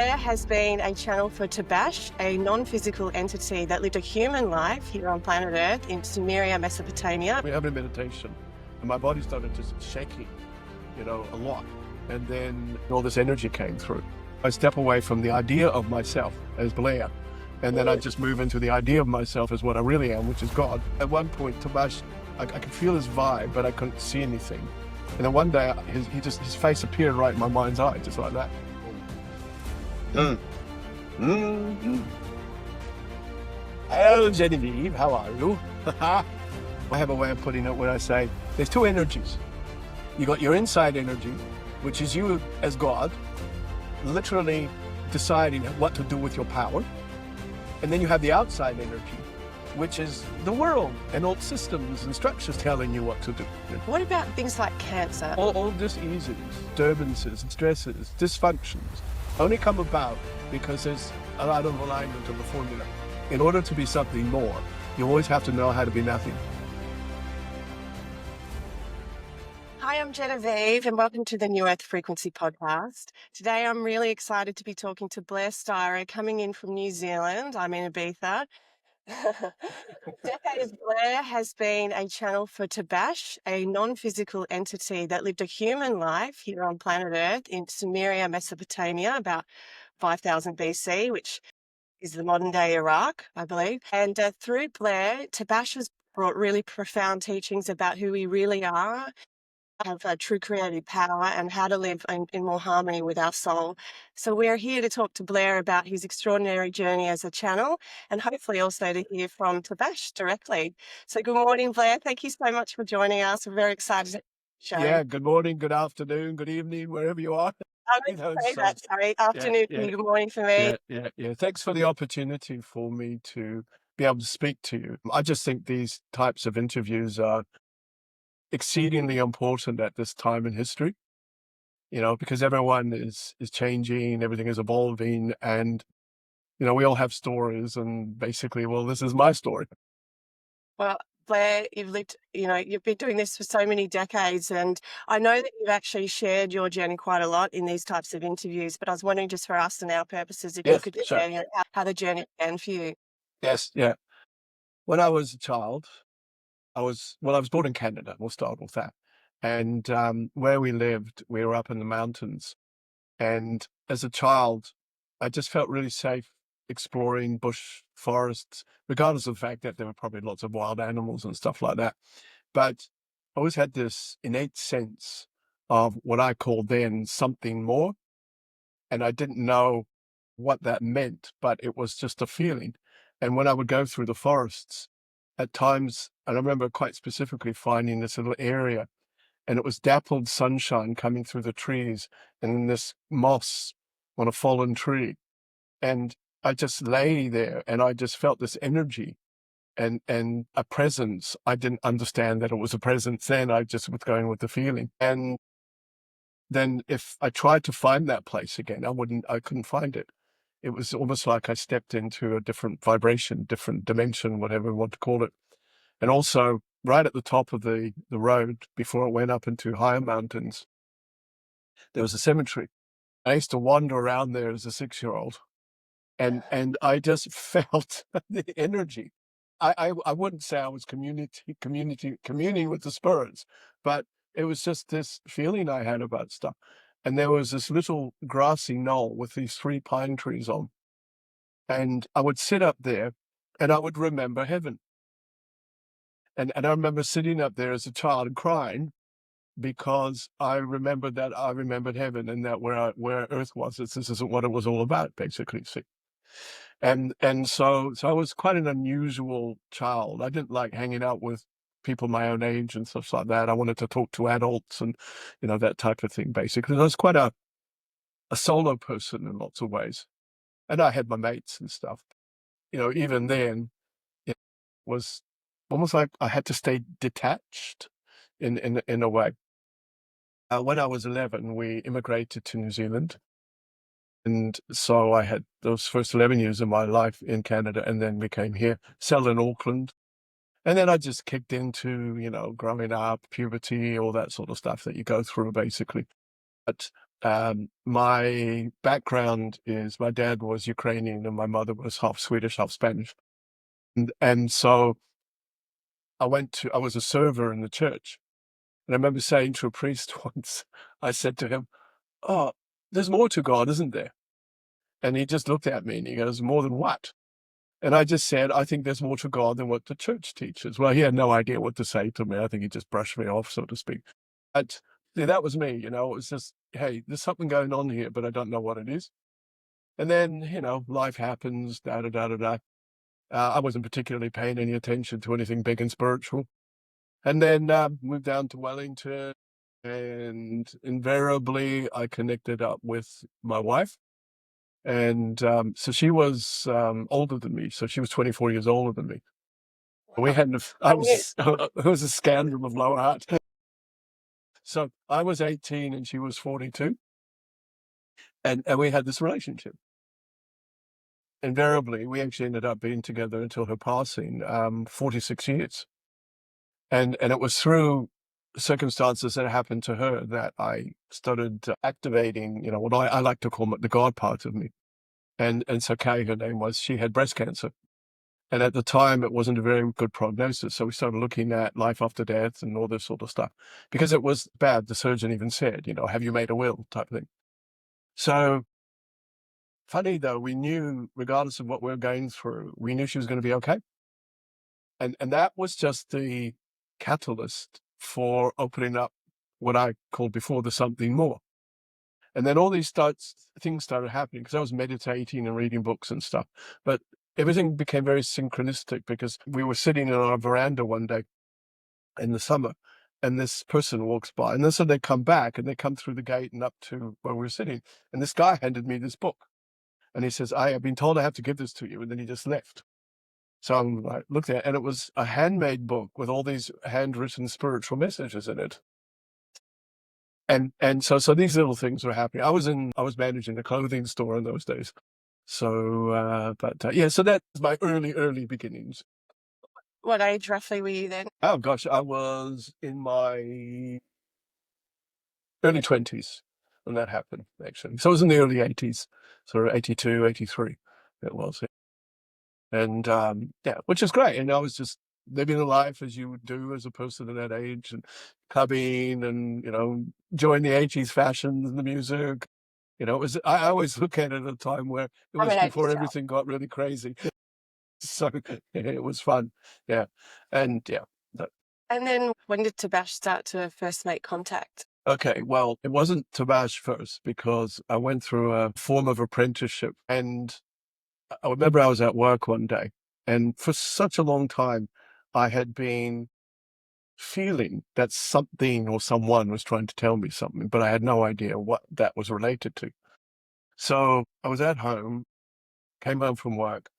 Blair has been a channel for Tabaash, a non-physical entity that lived a human life here on planet Earth in Sumeria, Mesopotamia. We have a meditation, and my body started just shaking, a lot. And then all this energy came through. I step away from the idea of myself as Blair, and then I just move into the idea of myself as what I really am, which is God. At one point, Tabaash, I could feel his vibe, but I couldn't see anything. And then one day, his face appeared right in my mind's eye, just like that. Hello, Genevieve, how are you? I have a way of putting it where I say, there's two energies. You got your inside energy, which is you as God, literally deciding what to do with your power. And then you have the outside energy, which is the world and old systems and structures telling you what to do. What about things like cancer? All diseases, disturbances, stresses, dysfunctions only come about because there's a lot of alignment of the formula. In order to be something more, you always have to know how to be nothing. Hi, I'm Genevieve and welcome to the New Earth Frequency podcast. Today I'm really excited to be talking to Blair Styra, coming in from New Zealand. I'm in Ibiza. Decades, Blair has been a channel for Tabaash, a non-physical entity that lived a human life here on planet Earth in Sumeria, Mesopotamia, about 5000 BC, which is the modern-day Iraq, I believe. And through Blair, Tabaash has brought really profound teachings about who we really are, have a true creative power, and how to live in more harmony with our soul. So we're here to talk to Blair about his extraordinary journey as a channel, and hopefully also to hear from Tabaash directly. So good morning, Blair. Thank you so much for joining us. We're very excited to show. Yeah, good morning, good afternoon, good evening, wherever you are. I would say that, sorry. Afternoon for you, good morning for me. Yeah. Thanks for the opportunity for me to be able to speak to you. I just think these types of interviews are exceedingly important at this time in history, because everyone is changing, everything is evolving, and, we all have stories, and basically, well, this is my story. Well, Blair, you've been doing this for so many decades, and I know that you've actually shared your journey quite a lot in these types of interviews, but I was wondering, just for us and our purposes, if you could Sure. share how the journey began for you. Yes, yeah. When I was a child, I was born in Canada. We'll start with that. And where we lived, we were up in the mountains. And as a child, I just felt really safe exploring bush forests, regardless of the fact that there were probably lots of wild animals and stuff like that. But I always had this innate sense of what I called then something more. And I didn't know what that meant, but it was just a feeling. And when I would go through the forests, at times, and I remember quite specifically finding this little area, and it was dappled sunshine coming through the trees, and then this moss on a fallen tree. And I just lay there, and I just felt this energy and a presence. I didn't understand that it was a presence then. I just was going with the feeling. And then if I tried to find that place again, I couldn't find it. It was almost like I stepped into a different vibration, different dimension, whatever you want to call it. And also, right at the top of the road, before it went up into higher mountains, there was a cemetery. I used to wander around there as a 6-year-old, and I just felt the energy. I wouldn't say I was communing with the spirits, but it was just this feeling I had about stuff. And there was this little grassy knoll with these 3 pine trees on. And I would sit up there and I would remember heaven. And I remember sitting up there as a child and crying because I remembered heaven, and that where earth was, this isn't what it was all about, basically. See? And so I was quite an unusual child. I didn't like hanging out with people my own age and stuff like that. I wanted to talk to adults and, that type of thing, basically. I was quite a solo person in lots of ways. And I had my mates and stuff. Even then, it was almost like I had to stay detached in a way. When I was 11, we immigrated to New Zealand. And so I had those first 11 years of my life in Canada, and then we came here, settled in Auckland. And then I just kicked into, growing up, puberty, all that sort of stuff that you go through, basically. But My background is my dad was Ukrainian and my mother was half Swedish, half Spanish. And so I was a server in the church. And I remember saying to a priest once, I said to him, "Oh, there's more to God, isn't there?" And he just looked at me and he goes, "More than what?" And I just said, "I think there's more to God than what the church teaches." Well, he had no idea what to say to me. I think he just brushed me off, so to speak. But yeah, that was me, it was just, hey, there's something going on here, but I don't know what it is. And then, life happens, da da da da da. I wasn't particularly paying any attention to anything big and spiritual. And then moved down to Wellington, and invariably I connected up with my wife. And so she was older than me. So she was 24 years older than me. We Wow. had, I And you, was, it was a scandal of low art. So I was 18 and she was 42. And we had this relationship. Invariably, we actually ended up being together until her passing, 46 years. And it was through circumstances that happened to her that I started activating, what I like to call the God part of me. And so Kay, her name was, she had breast cancer. And at the time, it wasn't a very good prognosis. So we started looking at life after death and all this sort of stuff because it was bad. The surgeon even said, have you made a will type thing. So funny though, we knew, regardless of what we were going through, we knew she was going to be okay. And that was just the catalyst for opening up what I called before the something more. And then all these things started happening because I was meditating and reading books and stuff. But everything became very synchronistic because we were sitting in our veranda one day in the summer, and this person walks by, and then so they come back and they come through the gate and up to where we were sitting. And this guy handed me this book, and he says, "I have been told I have to give this to you," and then he just left. So I looked at it, and it was a handmade book with all these handwritten spiritual messages in it. And so these little things were happening. I was managing a clothing store in those days. So yeah, so that's my early beginnings. what age roughly were you then? Oh gosh, I was in my early 20s when that happened, actually. So it was in the early 80s, sort of 82, 83 it was. And yeah, which is great. And I was just living a life as you would do as a person in that age, and clubbing and, enjoying the 80s fashions and the music. It was, I always look at it at a time where it I'm was an 80s before child. everything got really crazy. So it was fun. Yeah. And yeah. that- And then when did Tabash start to first make contact? Okay. Well, it wasn't Tabaash first because I went through a form of apprenticeship, and I remember I was at work one day, and for such a long time, I had been feeling that something or someone was trying to tell me something, but I had no idea what that was related to. So I was at home, came home from work,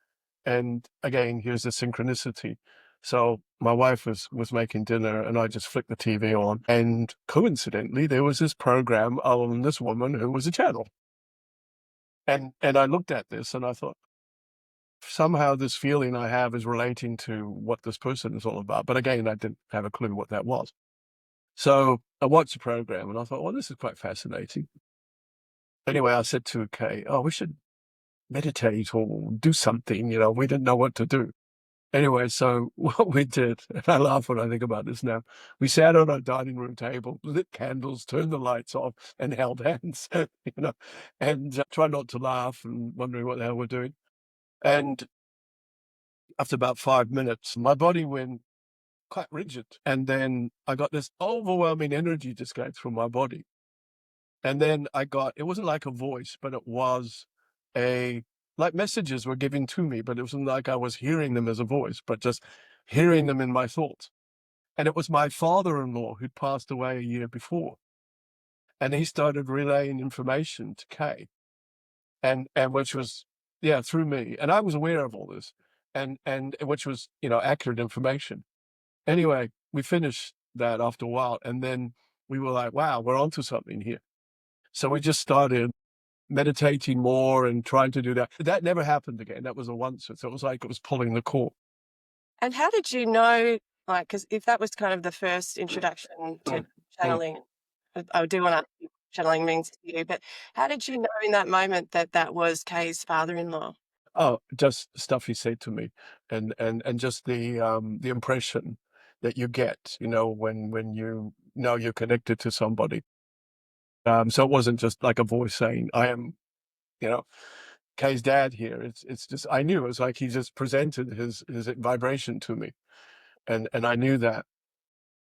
and again, here's the synchronicity. So my wife was making dinner, and I just flicked the TV on, and coincidentally, there was this program on this woman who was a channel. And I looked at this and I thought, somehow this feeling I have is relating to what this person is all about. But again, I didn't have a clue what that was. So I watched the program and I thought, well, this is quite fascinating. Anyway, I said to Kay, oh, we should meditate or do something. We didn't know what to do. Anyway, so what we did, and I laugh when I think about this now, we sat on our dining room table, lit candles, turned the lights off, and held hands, and tried not to laugh and wondering what the hell we're doing. And after about 5 minutes, my body went quite rigid. And then I got this overwhelming energy just going through my body. And then it wasn't like a voice, but it was like messages were given to me, but it wasn't like I was hearing them as a voice, but just hearing them in my thoughts. And it was my father-in-law who'd passed away a year before. And he started relaying information to Kay, and which was, yeah, through me. And I was aware of all this, and which was, accurate information. Anyway, we finished that after a while, and then we were like, wow, we're onto something here. So we just started meditating more and trying to do that. That never happened again. That was a once. So it was like it was pulling the cord. And how did you know, like, because if that was kind of the first introduction to Mm. channeling, I do want to channeling means to you, but how did you know in that moment that that was Kay's father-in-law? Oh, just stuff he said to me, and just the impression that you get, when you know you're connected to somebody. So it wasn't just like a voice saying, "I am," you know, Kay's dad here. It's just I knew. It was like he just presented his vibration to me, and I knew that.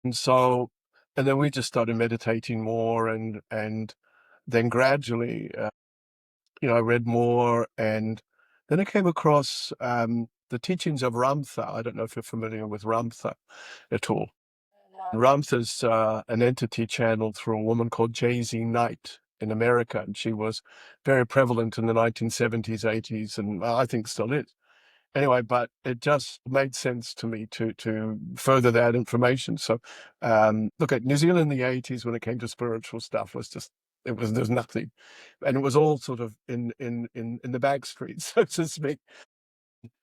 And so, and then we just started meditating more, and then gradually, I read more, and then I came across the teachings of Ramtha. I don't know if you're familiar with Ramtha at all. Ramtha's an entity channeled through a woman called Jay-Z Knight in America, and she was very prevalent in the 1970s, 80s, and I think still is. Anyway, but it just made sense to me to further that information. So, look at New Zealand in the 80s when it came to spiritual stuff was just there's nothing, and it was all sort of in the back streets, so to speak.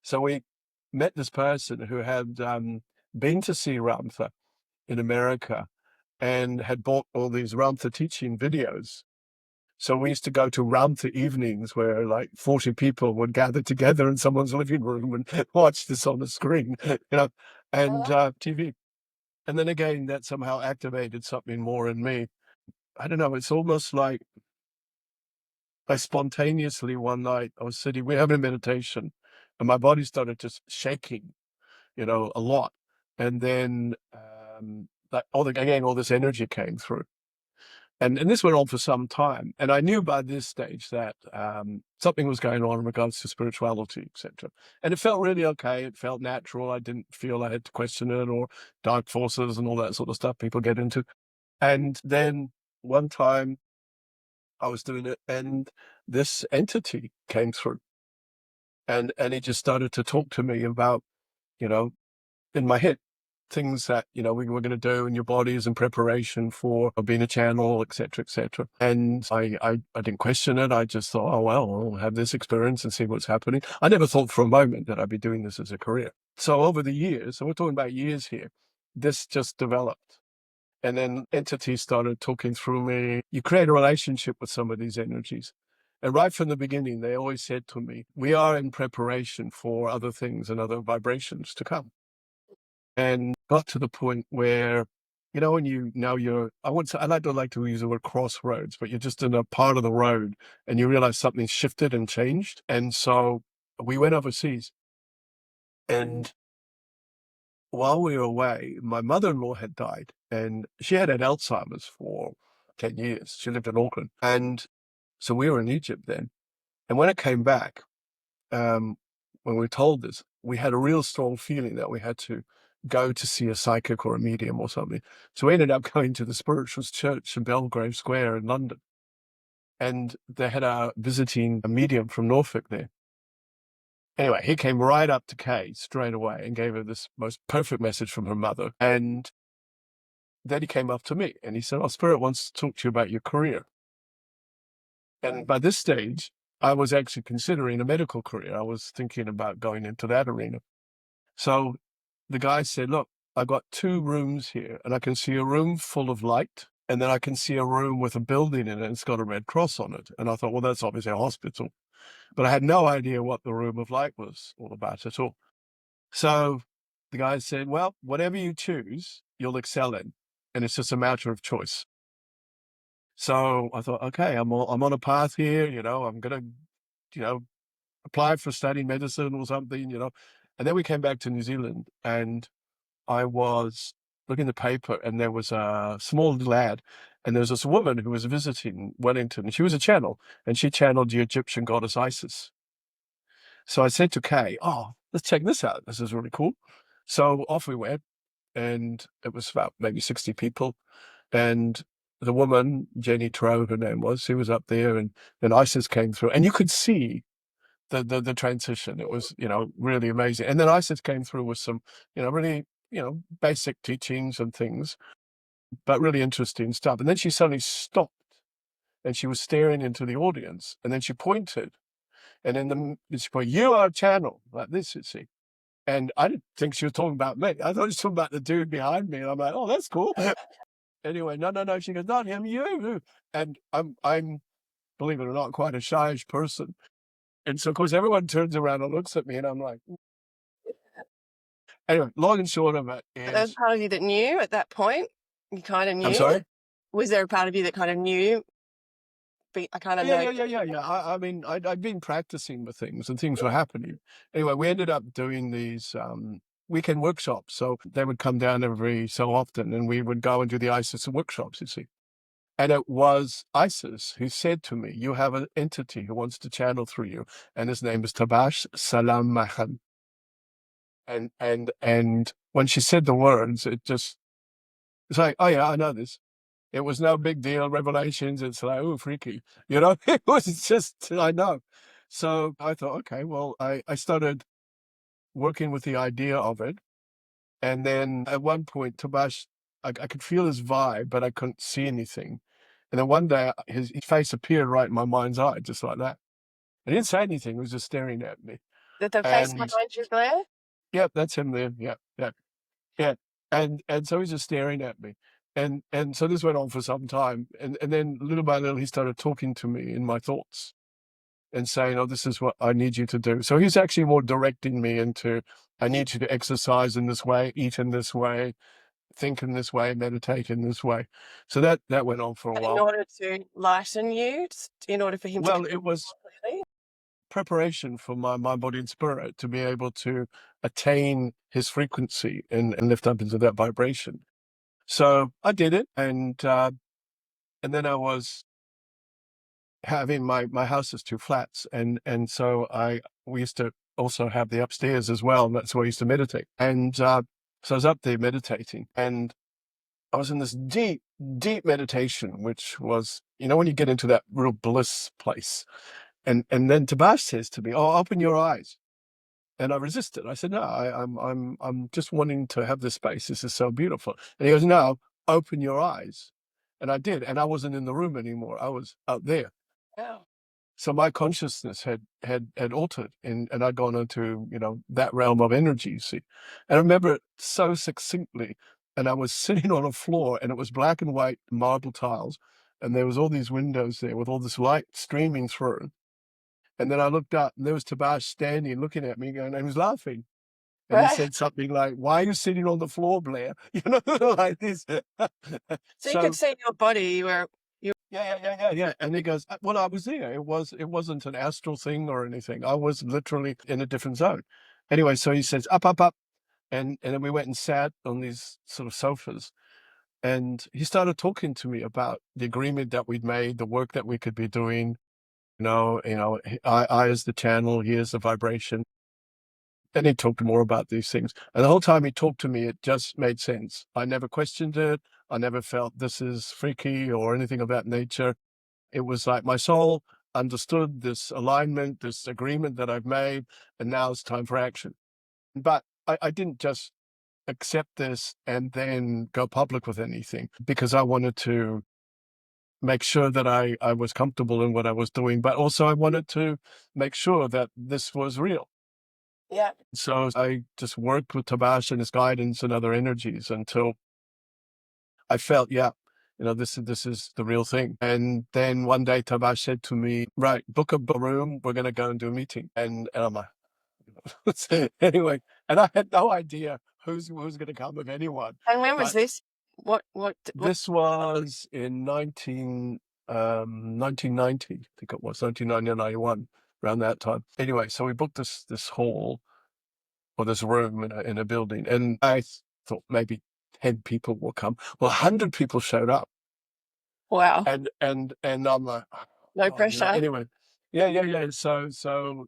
So we met this person who had been to see Ramtha in America and had bought all these Ramtha teaching videos. So we used to go to Ramtha evenings where like 40 people would gather together in someone's living room and watch this on the screen, and TV. And then again, that somehow activated something more in me. I don't know. It's almost like I spontaneously one night I was sitting, we having a meditation, and my body started just shaking, a lot. And then like all this energy came through. And this went on for some time. And I knew by this stage that something was going on in regards to spirituality, etc. And it felt really okay. It felt natural. I didn't feel I had to question it or dark forces and all that sort of stuff people get into. And then one time I was doing it and this entity came through and it just started to talk to me about, you know, in my head, things that, we were going to do in your bodies in preparation for being a channel, et cetera, et cetera. And I didn't question it. I just thought, oh, well, I'll have this experience and see what's happening. I never thought for a moment that I'd be doing this as a career. So over the years, so we're talking about years here, this just developed. And then entities started talking through me. You create a relationship with some of these energies. And right from the beginning, they always said to me, we are in preparation for other things and other vibrations to come. And got to the point where, when I don't like to use the word crossroads, but you're just in a part of the road and you realize something shifted and changed. And so we went overseas. And while we were away, my mother-in-law had died and she had Alzheimer's for 10 years. She lived in Auckland. And so we were in Egypt then. And when it came back, um, when we were told this, we had a real strong feeling that we had to go to see a psychic or a medium or something. So we ended up going to the Spiritualist Church in Belgrave Square in London. And they had visiting a medium from Norfolk there. Anyway, he came right up to Kay straight away and gave her this most perfect message from her mother. And then he came up to me and he said, "Oh, Spirit wants to talk to you about your career." And by this stage, I was actually considering a medical career. I was thinking about going into that arena. So the guy said, "Look, I got 2 rooms here, and I can see a room full of light, and then I can see a room with a building in it, and it's got a red cross on it." And I thought, well, that's obviously a hospital. But I had no idea what the room of light was all about at all. So the guy said, "Well, whatever you choose, you'll excel in, and it's just a matter of choice." So I thought, okay, I'm on a path here, I'm gonna, you know, apply for studying medicine or something. And then we came back to New Zealand and I was looking at the paper and there was a small lad and there was this woman who was visiting Wellington. She was a channel and she channeled the Egyptian goddess Isis. So I said to Kay, "Oh, let's check this out. This is really cool." So off we went and it was about maybe 60 people. And the woman, Jenny Tro, her name was, she was up there and then Isis came through and you could see the transition. It was, really amazing. And then Isis came through with some, really, basic teachings and things, but really interesting stuff. And then she suddenly stopped and she was staring into the audience. And then she pointed and she pointed, "You are a channel," like this, you see. And I didn't think she was talking about me. I thought she was talking about the dude behind me. And I'm like, oh, that's cool. Anyway, no, no, no. She goes, not him, you. And I'm, believe it or not, quite a shyish person. And so, of course, everyone turns around and looks at me, and I'm like, anyway, long and short of it But there's is, part of you that knew at that point. You kind of I'm knew. sorry? Was there a part of you that kind of knew? I kind of Yeah, know. yeah, yeah, yeah, yeah. I mean, I'd been practicing with things and things were happening. Anyway, we ended up doing these weekend workshops. So they would come down every so often and we would go and do the ISIS workshops, you see. And it was ISIS who said to me, you have an entity who wants to channel through you. And his name is Tabaash Salam Mahan. And when she said the words, it's like, oh yeah, I know this. It was no big deal. Revelations. It's like, oh, freaky. You know, it was just, I know. So I thought, okay, well, I started working with the idea of it. And then at one point, Tabash, I could feel his vibe, but I couldn't see anything. And then one day, his face appeared right in my mind's eye, just like that. I didn't say anything. He was just staring at me. The face And behind you, Blair? yep, that's him there. Yeah, yeah. Yeah, and so he's just staring at me, and so this went on for some time, and then little by little he started talking to me in my thoughts and saying, "Oh, this is what I need you to do." So he's actually more directing me into, "I need you to exercise in this way, eat in this way, think in this way, meditate in this way." So that went on for a In while. order to lighten you, in order for him to Well, come it was more clearly? preparation for my mind, body, and spirit to be able to attain his frequency and lift up into that vibration. So I did it, and then I was having my house is two flats, and so we used to also have the upstairs as well, and that's where I used to meditate. And so I was up there meditating, and I was in this deep, deep meditation, which was, you know, when you get into that real bliss place. And then Tabash says to me, "Oh, open your eyes." And I resisted. I said, "No, I'm just wanting to have this space. This is so beautiful." And he goes, "No, open your eyes." And I did. And I wasn't in the room anymore. I was out there. Wow. So my consciousness had altered and I'd gone into, you know, that realm of energy, you see. And I remember it so succinctly. And I was sitting on a floor and it was black and white marble tiles. And there was all these windows there with all this light streaming through. And then I looked up and there was Tabash standing looking at me going, and he was laughing. And he Right. said something like, "Why are you sitting on the floor, Blair?" You know, like this. So you could So see your body. You yeah, yeah, yeah, yeah, yeah. And he goes, "Well, I was there. It wasn't an astral thing or anything. I was literally in a different zone." Anyway, so he says, "Up, up, up." And then we went and sat on these sort of sofas. And he started talking to me about the agreement that we'd made, the work that we could be doing. I as the channel, he as the vibration. And he talked more about these things. And the whole time he talked to me, it just made sense. I never questioned it. I never felt this is freaky or anything of that nature. It was like my soul understood this alignment, this agreement that I've made, and now it's time for action. But I didn't just accept this and then go public with anything because I wanted to make sure that I was comfortable in what I was doing, but also I wanted to make sure that this was real. yeah. So I just worked with Tabash and his guidance and other energies until I felt, yeah, you know, this is the real thing. And then one day Tabash said to me, right, book a room, we're gonna go and do a meeting. And I'm like, anyway, and I had no idea who's gonna come, if anyone. And when was But this? What? this was in 1990, I think it was 1991, around that time. Anyway, so we booked this hall or this room in a building. And I thought maybe 10 people will come. Well, 100 people showed up. Wow. And I'm like, "Oh, No God," you know, pressure. anyway. Yeah, yeah, yeah. So,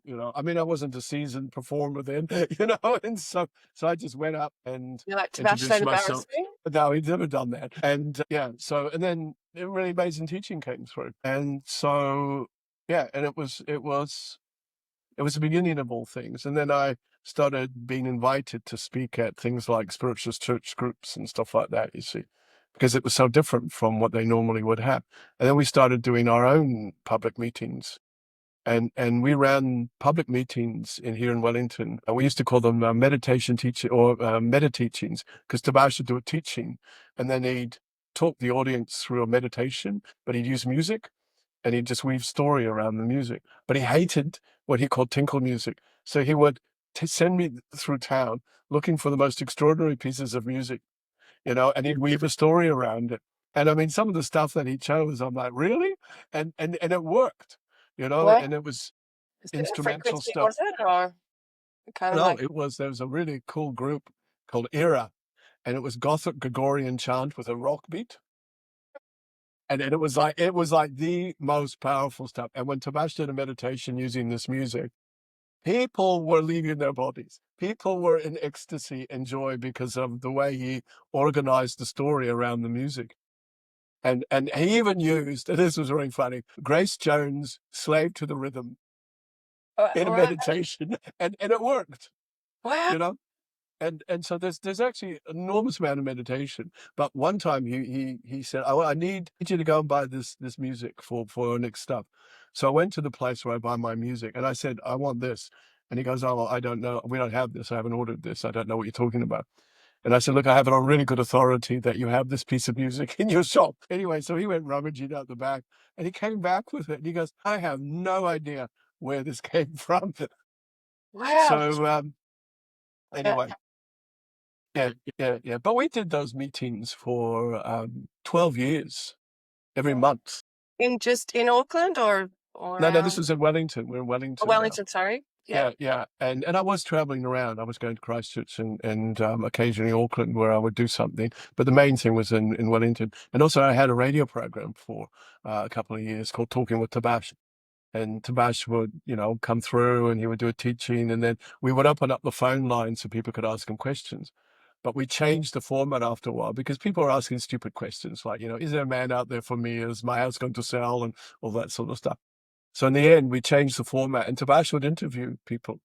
you know, I mean, I wasn't a seasoned performer then, you know, and so I just went up and You're like, Tabaash, introduced don't myself. embarrass me. No, he'd never done that. And yeah, so, and then a really amazing teaching came through. And so, yeah, and it was the beginning of all things. And then I started being invited to speak at things like spiritualist church groups and stuff like that, you see, because it was so different from what they normally would have. And then we started doing our own public meetings. And we ran public meetings here in Wellington. We used to call them meditation teaching or meta teachings, because Tabaash would do a teaching, and then he'd talk the audience through a meditation, but he'd use music and he'd just weave story around the music. But he hated what he called tinkle music. So he would send me through town looking for the most extraordinary pieces of music, and he'd weave a story around it. And I mean, some of the stuff that he chose, I'm like, really? And it worked, What and it was is it? A instrumental frequency, stuff. was it, or kind of No, like there was a really cool group called Era, and it was Gothic Gregorian chant with a rock beat. And it was like the most powerful stuff. And when Tabaash did a meditation using this music, people were leaving their bodies. People were in ecstasy and joy because of the way he organized the story around the music. And he even used, and this was really funny, Grace Jones' Slave to the Rhythm in a right? meditation, and it worked, Wow, you know? And so there's actually an enormous amount of meditation. But one time he said, "Oh, I need you to go and buy this music for our next stuff." So I went to the place where I buy my music, and I said, "I want this." And he goes, "Oh, well, I don't know. We don't have this. I haven't ordered this. I don't know what you're talking about." And I said, "Look, I have it on really good authority that you have this piece of music in your shop." Anyway, so he went rummaging out the back, and he came back with it. And he goes, "I have no idea where this came from." wow. So Yeah. anyway. Yeah, yeah, yeah. But we did those meetings for 12 years, every month. In Auckland or No, no, this around was in Wellington. We're in oh, Wellington now. Wellington? Sorry. Yeah. Yeah, yeah. And I was traveling around. I was going to Christchurch and occasionally Auckland where I would do something. But the main thing was in Wellington. And also I had a radio program for a couple of years called Talking with Tabaash. And Tabaash would, come through and he would do a teaching, and then we would open up the phone line so people could ask him questions. But we changed the format after a while because people are asking stupid questions like, is there a man out there for me? Is my house going to sell? And all that sort of stuff. So in the end, we changed the format, and Tabaash would interview people.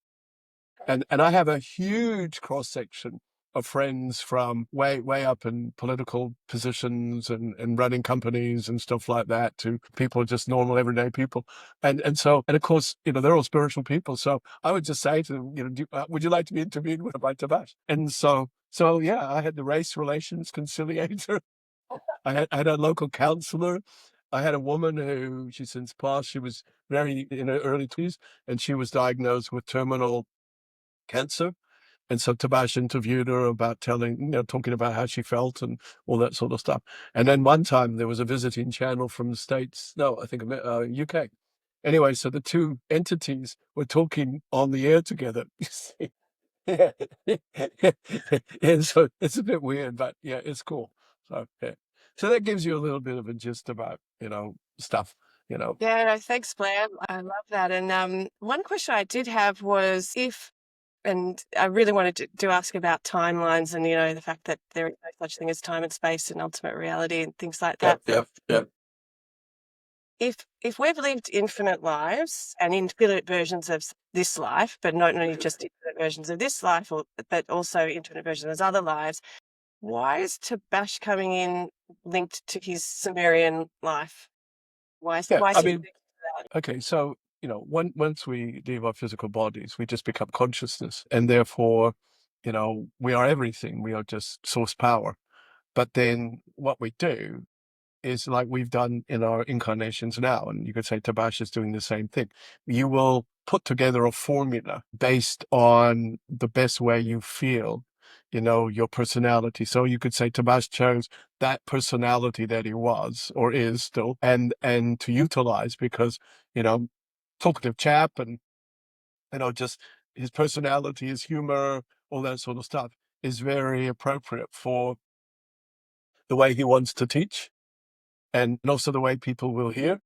And I have a huge cross section of friends from way up in political positions and running companies and stuff like that to people just normal everyday people. And of course, they're all spiritual people. So I would just say to them, would you like to be interviewed by Tabaash? And so yeah, I had the race relations conciliator. I had a local counselor. I had a woman who she's since passed. She was very in her early 20s, and she was diagnosed with terminal cancer. And so Tabaash interviewed her about talking about how she felt and all that sort of stuff. And then one time there was a visiting channel from the States. No, I think UK. Anyway, so the two entities were talking on the air together. You see, yeah, and so it's a bit weird, but yeah, it's cool. So yeah, so that gives you a little bit of a gist about stuff. Yeah, no, thanks, Blair. I love that. And one question I did have was and I really wanted to ask about timelines and, the fact that there is no such thing as time and space and ultimate reality and things like Yep, that. yep, yep. If we've lived infinite lives and infinite versions of this life, but not only just infinite versions of this life, but also infinite versions of other lives, why is Tabaash coming in linked to his Sumerian life? Yeah, Why is I he mean, linked to that? okay, so once we leave our physical bodies, we just become consciousness, and therefore, we are everything. We are just source power. But then what we do is like we've done in our incarnations now, and you could say Tabaash is doing the same thing. You will put together a formula based on the best way you feel, your personality. So you could say Tabaash chose that personality that he was or is still, and to utilize because talkative chap, and just his personality, his humor, all that sort of stuff is very appropriate for the way he wants to teach and also the way people will hear.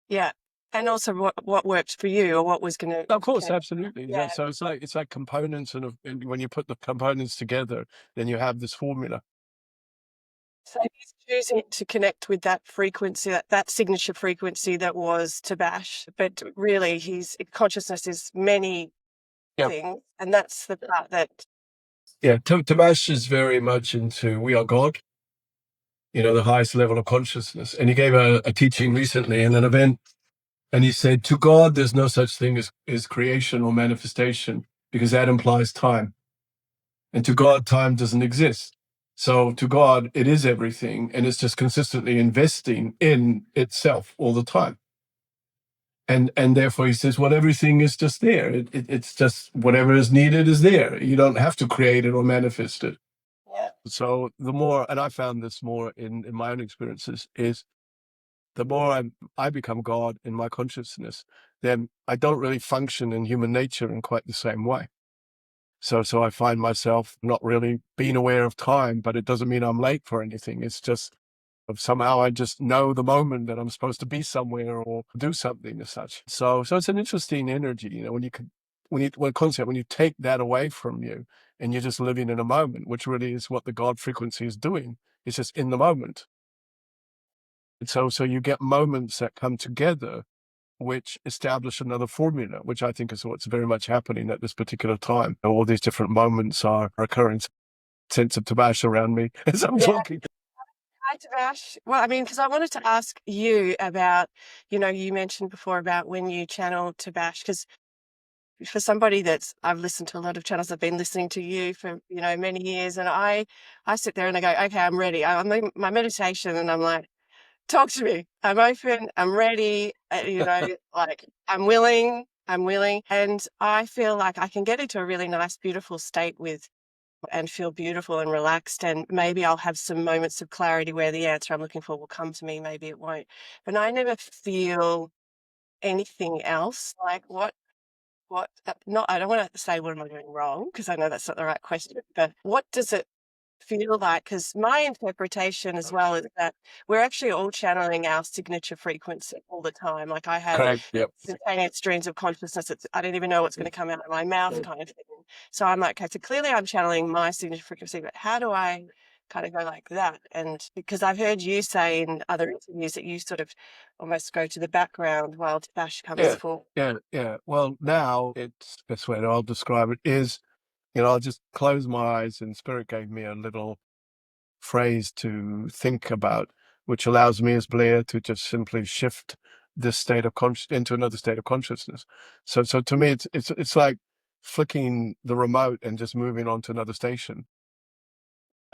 Yeah. And also what worked for you or what was going to Of course, connect. absolutely. Yeah. Yeah. So it's like components, and when you put the components together, then you have this formula. So he's choosing to connect with that frequency, that signature frequency that was Tabaash, but really his consciousness is many Yeah. things, and that's the part that Yeah. Tabaash is very much into we are God, the highest level of consciousness. And he gave a teaching recently in an event, and he said, to God, there's no such thing as creation or manifestation because that implies time. And to God, time doesn't exist. So to God, it is everything, and it's just consistently investing in itself all the time. And therefore he says, well, everything is just there. It's just whatever is needed is there. You don't have to create it or manifest it. Yeah. So the more, and I found this more in my own experiences, is the more I become God in my consciousness, then I don't really function in human nature in quite the same way. So I find myself not really being aware of time, but it doesn't mean I'm late for anything. It's just somehow I just know the moment that I'm supposed to be somewhere or do something as such. So it's an interesting energy, when you can, when you take that away from you and you're just living in a moment, which really is what the God frequency is doing. It's just in the moment. And so you get moments that come together which establish another formula, which I think is what's very much happening at this particular time. All these different moments are occurring. Sense of Tabaash around me as I'm Yeah. talking. Hi, Tabaash. Well, I mean, because I wanted to ask you about, you mentioned before about when you channel Tabaash, because for somebody I've listened to a lot of channels, I've been listening to you for, many years, and I sit there and I go, okay, I'm ready. I'm in my meditation and I'm like, talk to me. I'm open. I'm ready. Like I'm willing. I'm willing. And I feel like I can get into a really nice, beautiful state and feel beautiful and relaxed. And maybe I'll have some moments of clarity where the answer I'm looking for will come to me. Maybe it won't. But I never feel anything else. Like not, I don't want to say what am I doing wrong, because I know that's not the right question, but what does it feel like? Because my interpretation as well is that we're actually all channeling our signature frequency all the time. Like I have Correct. Yep. instantaneous streams of consciousness. I don't even know what's going to come out of my mouth kind of thing. So I'm like, okay, so clearly I'm channeling my signature frequency, but how do I kind of go like that? And because I've heard you say in other interviews that you sort of almost go to the background while Bash comes Yeah. forward. Yeah. Well, now it's best way I'll describe it is, I'll just close my eyes and Spirit gave me a little phrase to think about, which allows me as Blair to just simply shift this state of into another state of consciousness. So to me, it's like flicking the remote and just moving on to another station.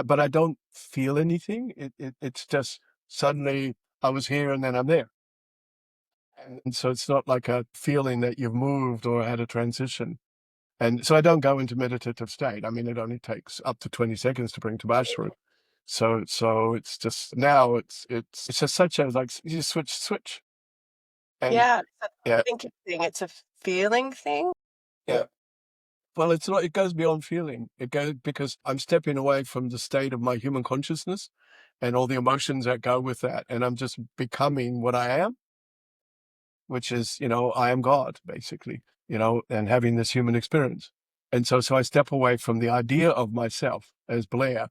But I don't feel anything. It's just suddenly I was here and then I'm there. And so it's not like a feeling that you've moved or had a transition. And so I don't go into meditative state. I mean, it only takes up to 20 seconds to bring Tabaash through. So it's just now it's just such a, like, you just switch. And Yeah, it's a yeah, thinking thing. It's a feeling thing. yeah. Well, it's not, it goes beyond feeling. It goes because I'm stepping away from the state of my human consciousness and all the emotions that go with that. And I'm just becoming what I am, which is, I am God, basically, and having this human experience. And so I step away from the idea of myself as Blair,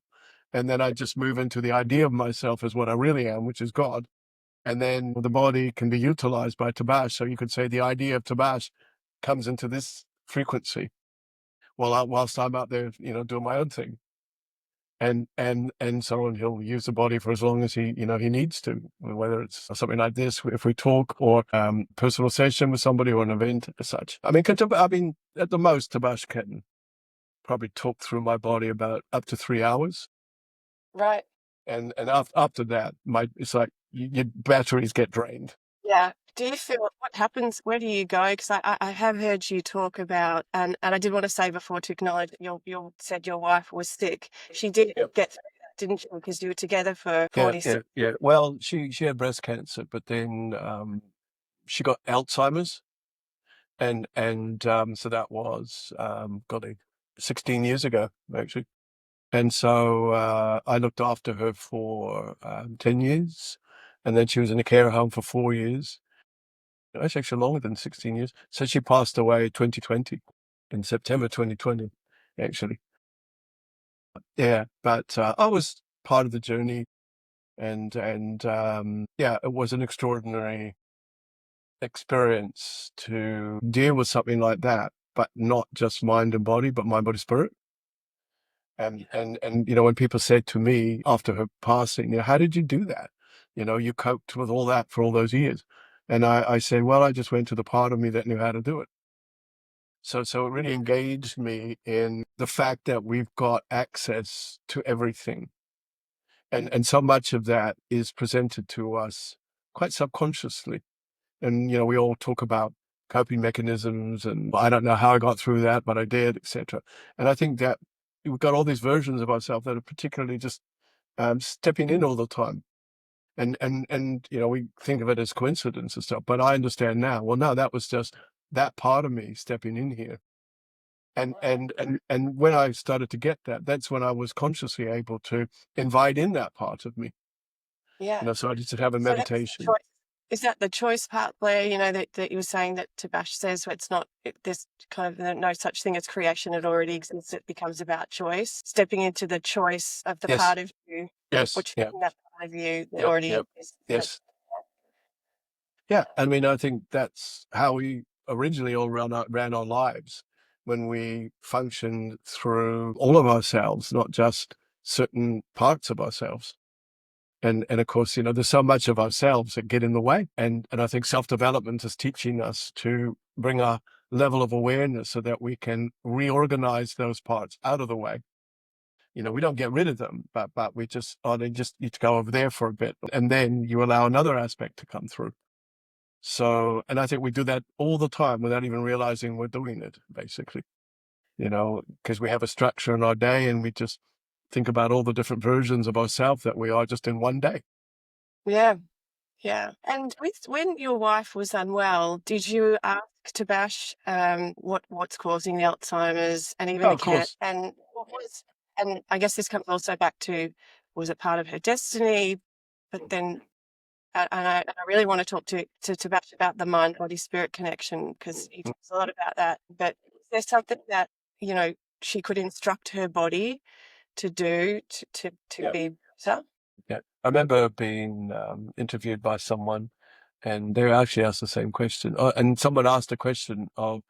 and then I just move into the idea of myself as what I really am, which is God. And then the body can be utilized by Tabaash. So you could say the idea of Tabaash comes into this frequency whilst I'm out there, doing my own thing. And so he'll use the body for as long as he needs to, whether it's something like this, if we talk, or personal session with somebody or an event as such. I mean, at the most, Tabaash can probably talk through my body about up to 3 hours. Right. And after that, it's like your batteries get drained. Yeah. Do you feel what happens? Where do you go? Because I have heard you talk about, and I did want to say before to acknowledge that you said your wife was sick. She did Yep. get through that, didn't she? Because you were together for Yeah, 46. yeah. Well, she had breast cancer, but then she got Alzheimer's, and so that was golly, 16 years ago actually. And so I looked after her for 10 years, and then she was in a care home for 4 years. That's actually longer than 16 years. So she passed away 2020, in September 2020, actually. Yeah, but I was part of the journey, and yeah, it was an extraordinary experience to deal with something like that, but not just mind and body, but mind, body, spirit. And when people said to me after her passing, how did you do that? You coped with all that for all those years. And I said, well, I just went to the part of me that knew how to do it. So it really engaged me in the fact that we've got access to everything. And so much of that is presented to us quite subconsciously. And, we all talk about coping mechanisms and I don't know how I got through that, but I did, etc. And I think that we've got all these versions of ourselves that are particularly just stepping in all the time. And we think of it as coincidence and stuff, but I understand now. Well, no, that was just that part of me stepping in here. And when I started to get that, that's when I was consciously able to invite in that part of me. Yeah. So I just have a So that's the meditation. choice. Is that the choice part where, that you were saying that Tabaash says it's not, there's kind of no such thing as creation, it already exists, it becomes about choice, stepping into the choice of the Yes, part of you, yes, which yeah, that part of you that yep, already yep, exists. yes. Yeah, I mean, I think that's how we originally all ran our lives when we functioned through all of ourselves, not just certain parts of ourselves. And of course, there's so much of ourselves that get in the way. And I think self-development is teaching us to bring a level of awareness so that we can reorganize those parts out of the way. We don't get rid of them, but we just, they just need to go over there for a bit. And then you allow another aspect to come through. So, and I think we do that all the time without even realizing we're doing it, basically, because we have a structure in our day and we just think about all the different versions of ourselves that we are just in one day. Yeah. Yeah. And when your wife was unwell, did you ask Tabash what's causing the Alzheimer's and even Oh, the of can course. and what was, and I guess this comes also back to, was it part of her destiny? But then and I really want to talk to Tabash about the mind body spirit connection, because he talks a lot about that. But is there something that she could instruct her body to do to Yeah. be better? Yeah. I remember being interviewed by someone and they actually asked the same question. And someone asked a question or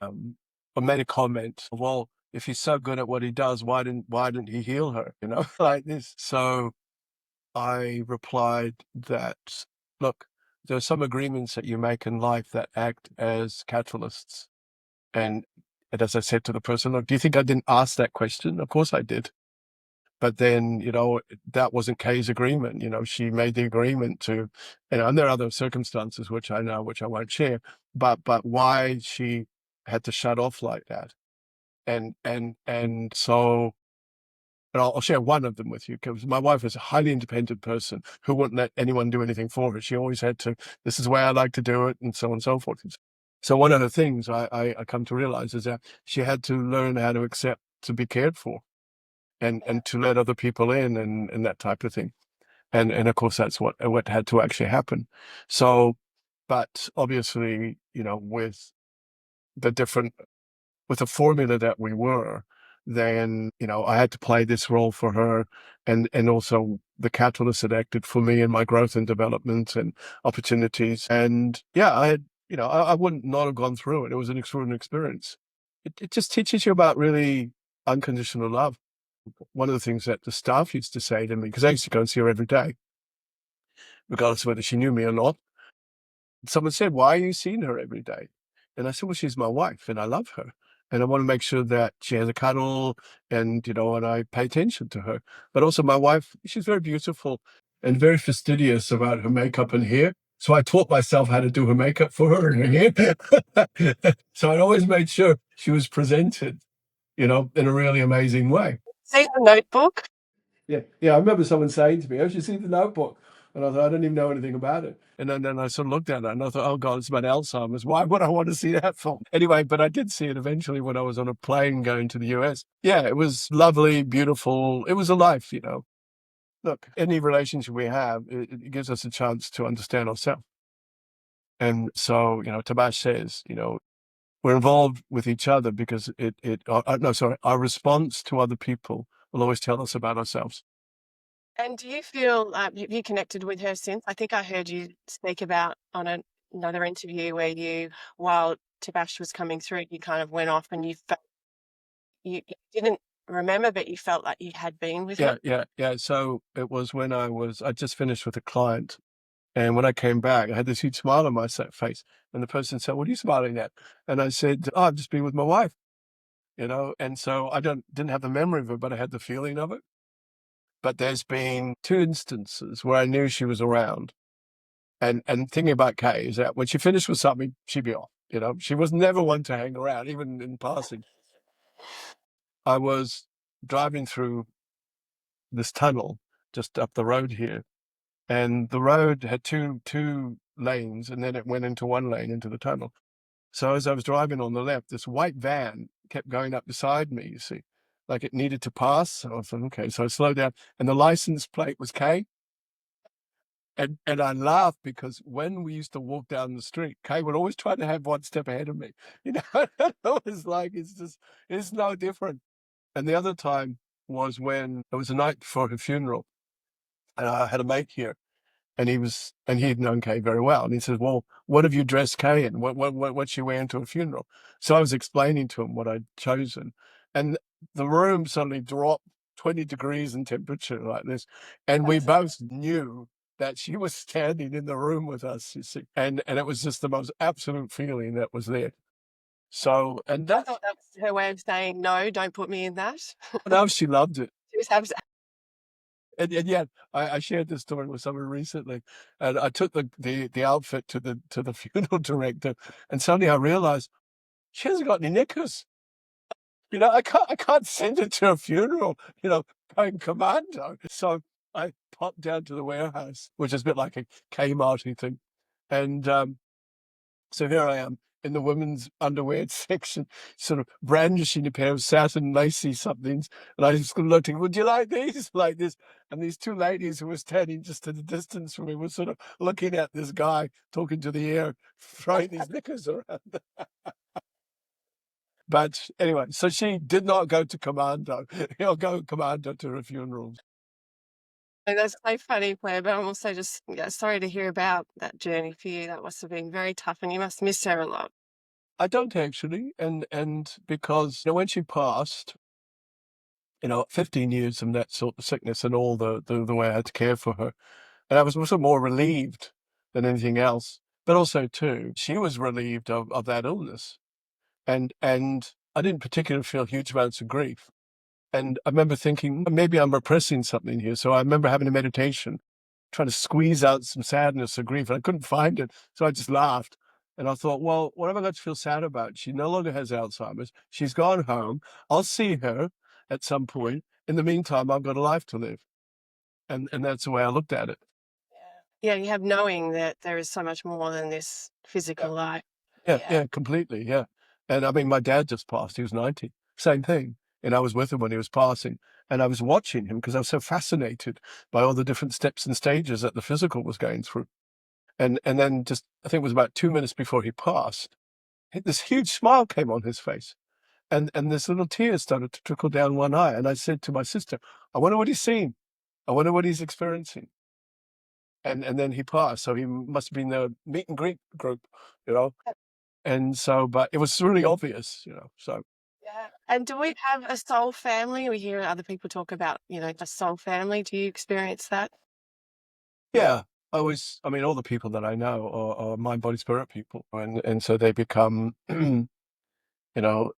made a comment, well, if he's so good at what he does, why didn't he heal her? Like this. So I replied that, look, there are some agreements that you make in life that act as catalysts. And as I said to the person, look, do you think I didn't ask that question? Of course I did. But then, that wasn't Kay's agreement. She made the agreement to, and there are other circumstances which I know, which I won't share, but why she had to shut off like that. And so, and I'll share one of them with you because my wife is a highly independent person who wouldn't let anyone do anything for her. She always had to, this is the way I like to do it, and so on and so forth. So one of the things I come to realize is that she had to learn how to accept to be cared for and to let other people in and that type of thing. And of course that's what had to actually happen. So, but obviously, with the different with the formula that we were, then, I had to play this role for her and also the catalyst that acted for me in my growth and development and opportunities. And yeah, I had, I wouldn't not have gone through it. It was an extraordinary experience. It just teaches you about really unconditional love. One of the things that the staff used to say to me, because I used to go and see her every day, regardless of whether she knew me or not. Someone said, why are you seeing her every day? And I said, well, she's my wife and I love her. And I want to make sure that she has a cuddle and, and I pay attention to her. But also my wife, she's very beautiful and very fastidious about her makeup and hair. So I taught myself how to do her makeup for her and her hair. So I always made sure she was presented, in a really amazing way. See the notebook? Yeah, yeah. I remember someone saying to me, "Oh, you see the notebook?" And I thought, I don't even know anything about it. And then I sort of looked at it and I thought, oh God, it's about Alzheimer's. Why would I want to see that film? Anyway, but I did see it eventually when I was on a plane going to the US. Yeah, it was lovely, beautiful. It was a life. Look, any relationship we have, it gives us a chance to understand ourselves. And so, Tabaash says, we're involved with each other because no, sorry, our response to other people will always tell us about ourselves. And do you feel you connected with her since? I think I heard you speak about on another interview where while Tabash was coming through, you kind of went off and you felt you didn't remember, but you felt like you had been with her. Yeah, yeah, yeah. So it was when I just finished with a client. And when I came back, I had this huge smile on my face. And the person said, what are you smiling at? And I said, oh, I've just been with my wife. And so I didn't have the memory of it, but I had the feeling of it. but there's been two instances where I knew she was around. And thinking about Kay is that when she finished with something, she'd be off. You know, she was never one to hang around, even in passing. I was driving through this tunnel just up the road here, and the road had two lanes, and then it went into one lane into the tunnel. So as I was driving on the left, this white van kept going up beside me, you see, like it needed to pass. So I thought, okay, so I slowed down, and the license plate was Kay. And I laughed because when we used to walk down the street, Kay would always try to have one step ahead of me. You know, it was like it's no different. And the other time was when it was the night before her funeral, and I had a mate here, and he'd known Kay very well. And he says, "Well, what have you dressed Kay in? What's she wearing to a funeral?" So I was explaining to him what I'd chosen, and the room suddenly dropped 20 degrees in temperature like this, and we both knew that she was standing in the room with us. You see, and it was just the most absolute feeling that was there. So, and I that thought that was her way of saying, no, don't put me in that. now she loved it. She was abs- And yet, I shared this story with someone recently, and I took the outfit to the funeral director, and suddenly I realized she hasn't got any knickers. You know, I can't send her to a funeral, you know, going commando. So I popped down to the warehouse, which is a bit like a Kmarty thing, and so here I am in the women's underwear section, sort of brandishing a pair of satin lacy somethings. And I just looked, would you like these? Like this. And these two ladies who were standing just at a distance from me were sort of looking at this guy talking to the air, throwing these knickers around. But anyway, so she did not go to commando. He'll go commando to her funerals. That's so funny, Blair, but I'm also just sorry to hear about that journey for you. That must have been very tough, and you must miss her a lot. I don't actually, and because when she passed, 15 years from that sort of sickness and all the way I had to care for her. And I was also more relieved than anything else. But also too, she was relieved of that illness. And I didn't particularly feel huge amounts of grief. And I remember thinking, maybe I'm repressing something here. So I remember having a meditation, trying to squeeze out some sadness or grief, and I couldn't find it. So I just laughed. And I thought, well, what have I got to feel sad about? She no longer has Alzheimer's. She's gone home. I'll see her at some point. In the meantime, I've got a life to live. And that's the way I looked at it. Yeah, you have knowing that there is so much more than this Yeah. physical life. Yeah, completely. Yeah. And I mean, my dad just passed. He was 90. Same thing. And I was with him when he was passing. And I was watching him because I was so fascinated by all the different steps and stages that the physical was going through. And then just, I think it was about 2 minutes before he passed, this huge smile came on his face. And this little tear started to trickle down one eye. And I said to my sister, I wonder what he's seeing. I wonder what he's experiencing. And then he passed. So he must have been the meet and greet group, you know. And so, but it was really obvious, So Yeah. And do we have a soul family? We hear other people talk about, a soul family. Do you experience that? yeah, I mean, all the people that I know are mind, body, spirit people, and so they become, know,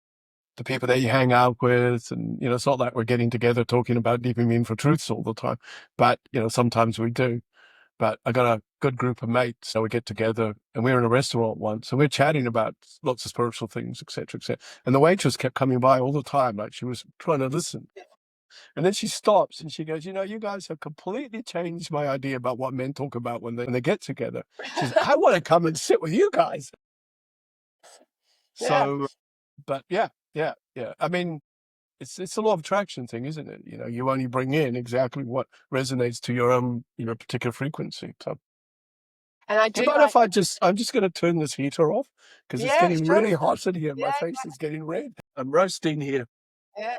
the people that you hang out with, and it's not like we're getting together talking about deep and meaningful truths all the time, but sometimes we do. But I got a good group of mates, so we get together, and we were in a restaurant once, and we are chatting about lots of spiritual things, etc., etc. And the waitress kept coming by all the time, like she was trying to listen. And then she stops and she goes, you guys have completely changed my idea about what men talk about when they get together. She says, I want to come and sit with you guys. Yeah. So, but yeah. I mean, it's a law of attraction thing, isn't it? You only bring in exactly what resonates to your own, particular frequency. So, And I do you do mind like, if I'm just going to turn this heater off because it's yeah, getting sure. really hot in here. My Yeah, face is getting red. I'm roasting here. yeah.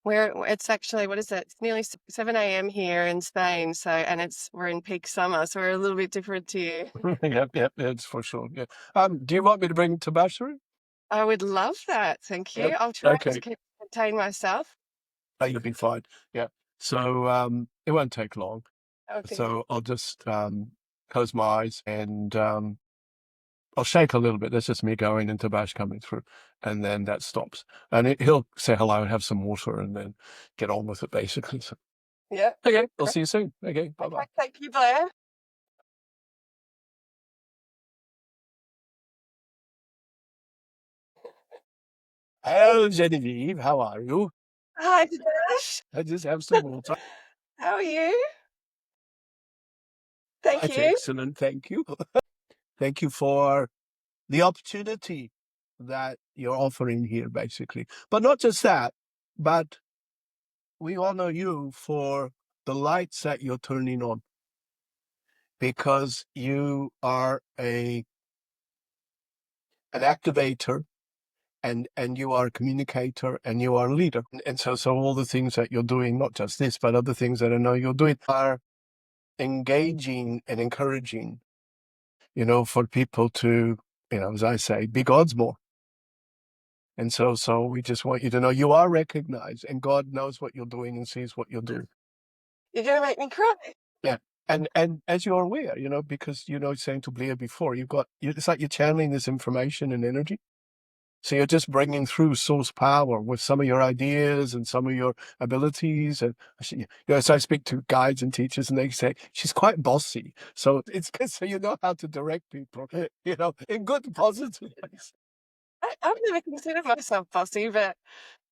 It's actually, what is it? It's nearly 7 a.m. here in Spain. So, and we're in peak summer. So we're a little bit different to you. Yep, it's for sure. Yeah. Do you want me to bring Tabaash through? I would love that. Thank Yep. you. I'll try Okay. to contain myself. You'll be fine. Yeah. So it won't take long. Oh, thank you. So I'll just close my eyes and I'll shake a little bit. That's just me going and Tabash coming through, and then that stops. And he'll say hello and have some water, and then get on with it, basically. So Yeah. Okay, I'll Great. see you soon. Okay, Okay. bye-bye. Thank you, Blair. Hello, Genevieve. How are you? Hi, Tabaash. I just have some water. How are you? Thank It's you. excellent. Thank you. Thank you for the opportunity that you're offering here, basically. But not just that, but we honor you for the lights that you're turning on because you are an activator and you are a communicator and you are a leader. And so all the things that you're doing, not just this, but other things that I know you're doing are engaging and encouraging, for people to, as I say, be God's more. And so we just want you to know you are recognized and God knows what you're doing and sees what you're doing. You're going to make me cry. Yeah. And as you're aware, because, saying to Blair before, it's like you're channeling this information and energy. So you're just bringing through source power with some of your ideas and some of your abilities. And so I speak to guides and teachers, and they say she's quite bossy. So it's good, so you know how to direct people, in good, positive ways. I've never considered myself bossy, but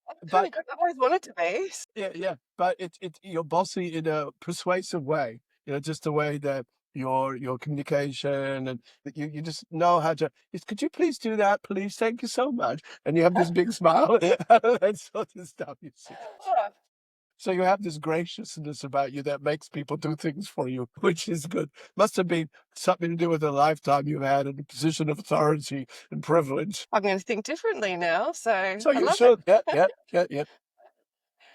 that's kind But of good. I've always wanted to be. yeah. But you're bossy in a persuasive way. Just the way that your communication and that you just know how to. Could you please do that, please? Thank you so much. And you have this big smile, that sort of stuff. You see. Oh, So you have this graciousness about you that makes people do things for you, which is good. Must have been something to do with a lifetime you've had in a position of authority and privilege. I'm going to think differently now, so So I you love it. should. Yeah.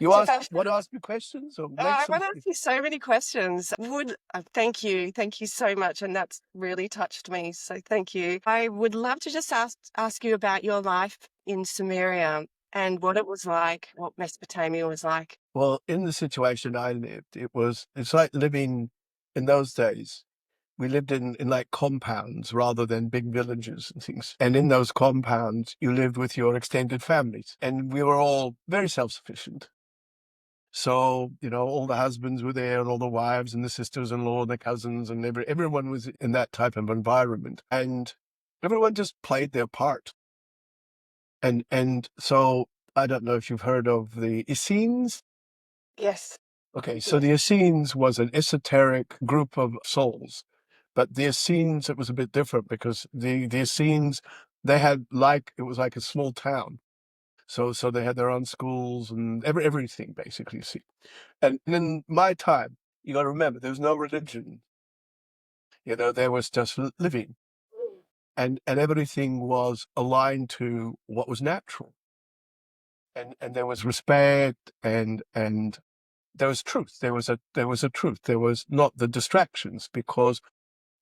You Tabaash, want to ask me questions or make I some. want to ask you so many questions. Thank you. Thank you so much. And that's really touched me. So thank you. I would love to just ask you about your life in Sumeria and what it was like, what Mesopotamia was like. Well, in the situation I lived, it's like living in those days. We lived in like compounds rather than big villages and things. And in those compounds, you lived with your extended families. And we were all very self-sufficient. So, all the husbands were there and all the wives and the sisters-in-law and the cousins and everyone was in that type of environment. And everyone just played their part. And so I don't know if you've heard of the Essenes. Yes. Okay, so Yes. the Essenes was an esoteric group of souls. But the Essenes, it was a bit different because the Essenes, it was like a small town. So they had their own schools and everything basically, you see. And in my time, you got to remember, there was no religion. There was just living, and everything was aligned to what was natural, and there was respect, and there was truth. There was a truth. There was not the distractions because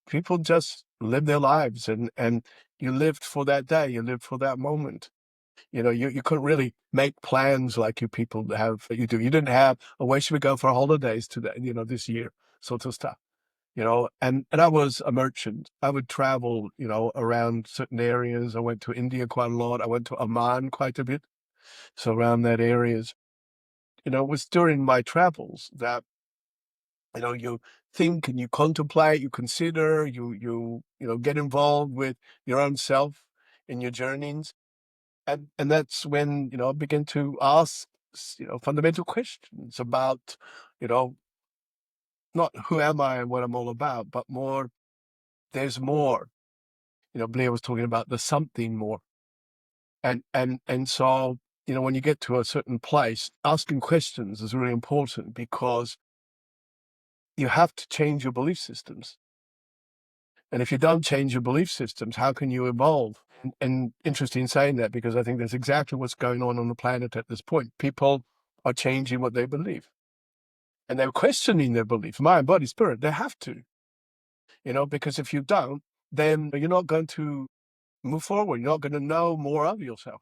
people just lived their lives, and you lived for that day. You lived for that moment. You couldn't really make plans like you people have. You do. You didn't have, oh, where should we go for holidays today? This year, sort of stuff. And I was a merchant. I would travel, around certain areas. I went to India quite a lot. I went to Oman quite a bit. So around that areas, it was during my travels that, you think and you contemplate, you consider, get involved with your own self in your journeys. And that's when, I begin to ask, fundamental questions about, you know, not who am I and what I'm all about, but more, there's more. Blair was talking about the something more. And so, when you get to a certain place, asking questions is really important because you have to change your belief systems. And if you don't change your belief systems, how can you evolve? And interesting saying that because I think that's exactly what's going on the planet at this point. People are changing what they believe. And they're questioning their belief, mind, body, spirit. They have to, because if you don't, then you're not going to move forward. You're not going to know more of yourself.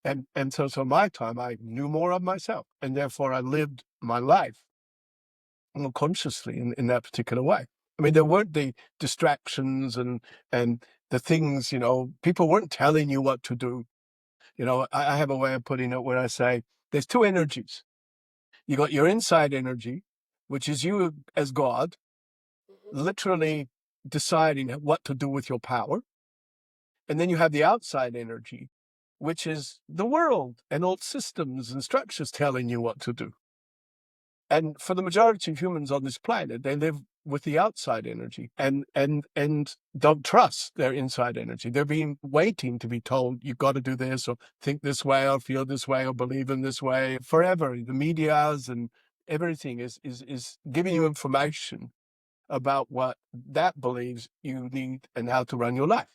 And so my time, I knew more of myself. And therefore I lived my life more consciously in that particular way. I mean, there weren't the distractions and the things, people weren't telling you what to do. I have a way of putting it where I say there's two energies. You got your inside energy, which is you as God, literally deciding what to do with your power. And then you have the outside energy, which is the world and old systems and structures telling you what to do. And for the majority of humans on this planet, they live with the outside energy and don't trust their inside energy. They're being waiting to be told you've got to do this or think this way or feel this way or believe in this way forever. The medias and everything is giving you information about what that believes you need and how to run your life.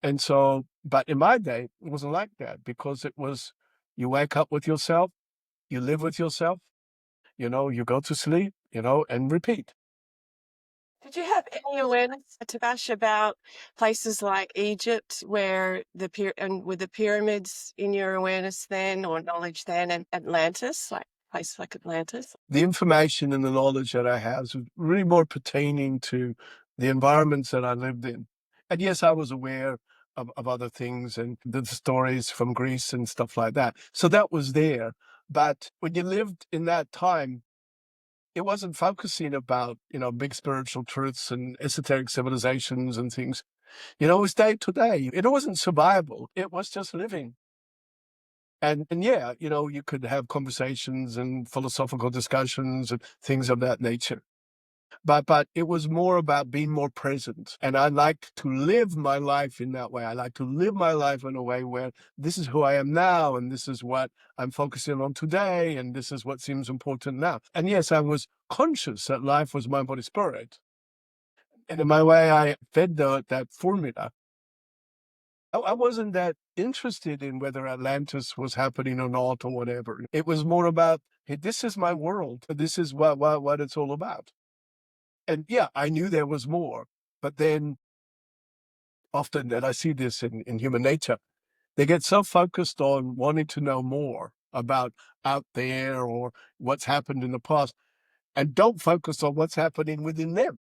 And so, but in my day, it wasn't like that, because it was, you wake up with yourself, you live with yourself, you go to sleep, and repeat. Did you have any awareness, Tabash, about places like Egypt where and with the pyramids in your awareness then, or knowledge then, and Atlantis, like places like Atlantis? The information and the knowledge that I have is really more pertaining to the environments that I lived in. And yes, I was aware of other things and the stories from Greece and stuff like that. So that was there. But when you lived in that time, it wasn't focusing about, big spiritual truths and esoteric civilizations and things. It was day to day. It wasn't survival. It was just living. And yeah, you could have conversations and philosophical discussions and things of that nature. But it was more about being more present. And I like to live my life in that way. I like to live my life in a way where this is who I am now, and this is what I'm focusing on today, and this is what seems important now. And yes, I was conscious that life was mind, body, spirit. And in my way, I fed that formula. I wasn't that interested in whether Atlantis was happening or not or whatever. It was more about, hey, this is my world. This is what it's all about. And yeah, I knew there was more. But then often, and I see this in human nature, they get so focused on wanting to know more about out there or what's happened in the past, and don't focus on what's happening within them.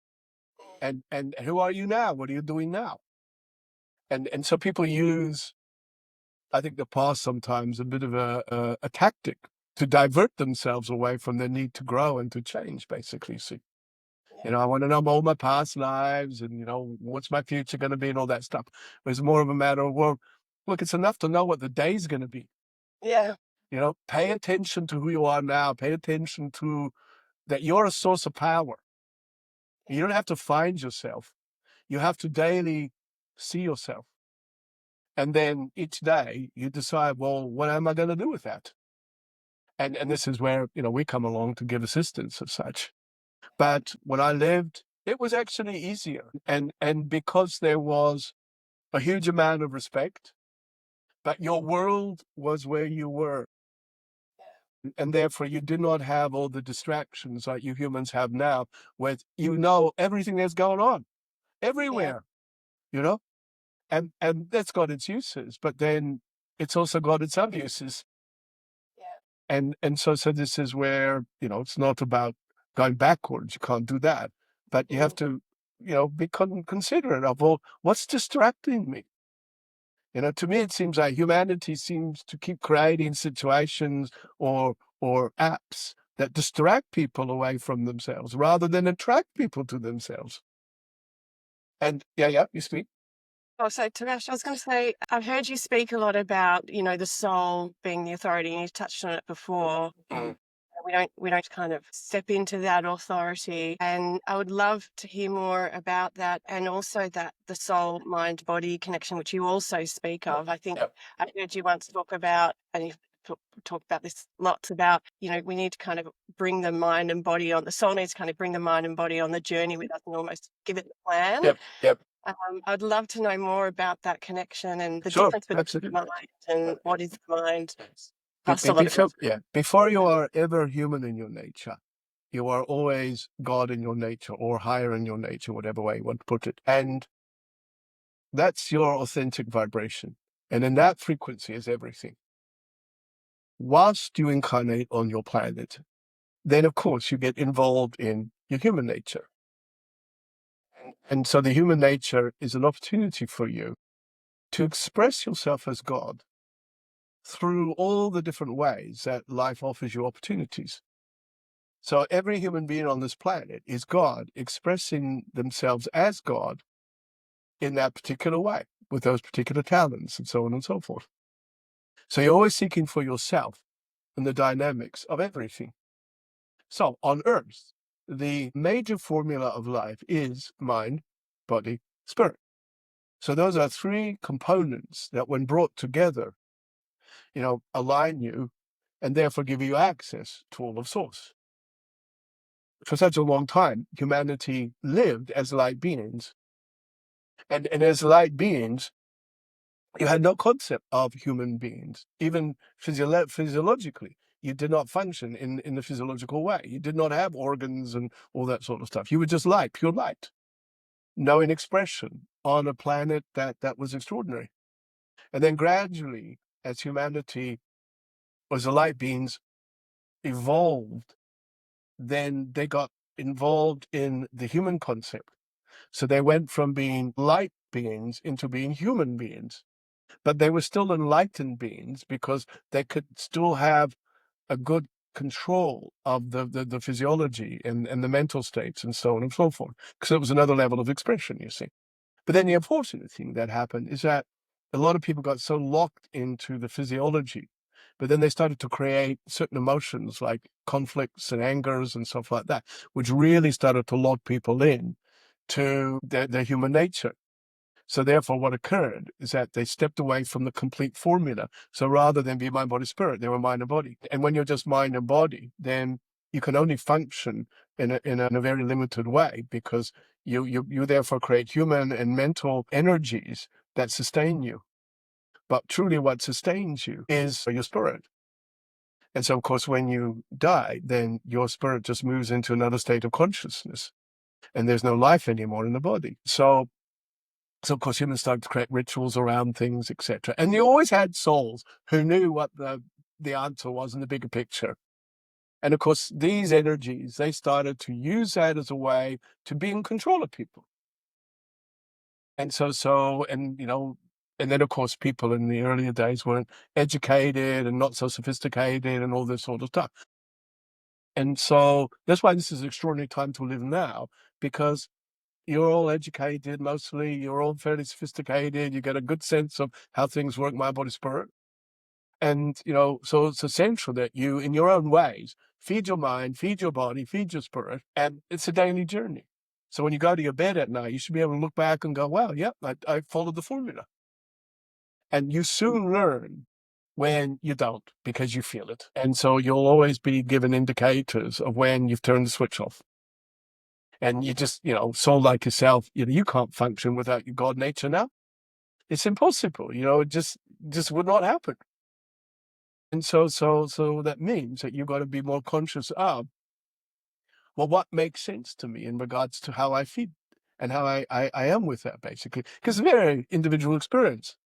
And who are you now? What are you doing now? And so people use, I think, the past sometimes a bit of a tactic to divert themselves away from their need to grow and to change, basically. See, I want to know all my past lives and, what's my future going to be and all that stuff. It's more of a matter of, well, look, it's enough to know what the day's going to be. Yeah. Pay attention to who you are now. Pay attention to that you're a source of power. You don't have to find yourself. You have to daily see yourself. And then each day you decide, well, what am I going to do with that? And this is where, we come along to give assistance as such. But when I lived, it was actually easier. And because there was a huge amount of respect, but your world was where you were. And therefore you did not have all the distractions like you humans have now, with, everything that's going on everywhere, you know? And that's got its uses, but then it's also got its abuses. And so this is where, it's not about going backwards. You can't do that. But you have to, be considerate of, well, what's distracting me? To me, it seems like humanity seems to keep creating situations or apps that distract people away from themselves rather than attract people to themselves. And yeah, you speak. Oh, so Tabash, I was going to say, I've heard you speak a lot about, the soul being the authority, and you touched on it before. We don't kind of step into that authority, and I would love to hear more about that, and also that the soul mind body connection, which you also speak of. I think I heard you once talk about, and you've talked about this lots, about we need to kind of bring the mind and body on, the soul needs to kind of bring the mind and body on the journey with us and almost give it the plan. Yep. I'd love to know more about that connection and the Sure, difference between absolutely. mind and what is the mind. Before you are ever human in your nature, you are always God in your nature, or higher in your nature, whatever way you want to put it. And that's your authentic vibration. And in that frequency is everything. Whilst you incarnate on your planet, then of course you get involved in your human nature. And so the human nature is an opportunity for you to express yourself as God through all the different ways that life offers you opportunities. So every human being on this planet is God expressing themselves as God in that particular way, with those particular talents and so on and so forth. So you're always seeking for yourself and the dynamics of everything. So on Earth, the major formula of life is mind, body, spirit. So those are three components that, when brought together, align you and therefore give you access to all of Source. For such a long time, humanity lived as light beings. And as light beings, you had no concept of human beings, even physiologically. You did not function in the physiological way. You did not have organs and all that sort of stuff. You were just light, pure light, knowing expression on a planet that was extraordinary. And then gradually, as humanity, as the light beings, evolved, then they got involved in the human concept. So they went from being light beings into being human beings. But they were still enlightened beings because they could still have a good control of the physiology and the mental states and so on and so forth, because it was another level of expression, you see. But then the unfortunate thing that happened is that a lot of people got so locked into the physiology, but then they started to create certain emotions like conflicts and angers and stuff like that, which really started to lock people in to their human nature. So therefore, what occurred is that they stepped away from the complete formula. So rather than be mind, body, spirit, they were mind and body. And when you're just mind and body, then you can only function in a very limited way, because you therefore create human and mental energies that sustain you. But truly what sustains you is your spirit. And so, of course, when you die, then your spirit just moves into another state of consciousness, and there's no life anymore in the body. So, of course, humans started to create rituals around things, etc. And you always had souls who knew what the answer was in the bigger picture. And, of course, these energies, they started to use that as a way to be in control of people. And and then, of course, people in the earlier days weren't educated and not so sophisticated and all this sort of stuff. And so that's why this is an extraordinary time to live now, because you're all educated, mostly, you're all fairly sophisticated, you get a good sense of how things work, mind, body, spirit. And, so it's essential that you, in your own ways, feed your mind, feed your body, feed your spirit, and it's a daily journey. So when you go to your bed at night, you should be able to look back and go, wow, yeah, I followed the formula. And you soon learn when you don't, because you feel it. And so you'll always be given indicators of when you've turned the switch off. And you just, soul like yourself, you can't function without your God nature now. It's impossible, it just would not happen. And so that means that you've got to be more conscious of, well, what makes sense to me in regards to how I feel and how I am with that, basically. Because it's a very individual experience.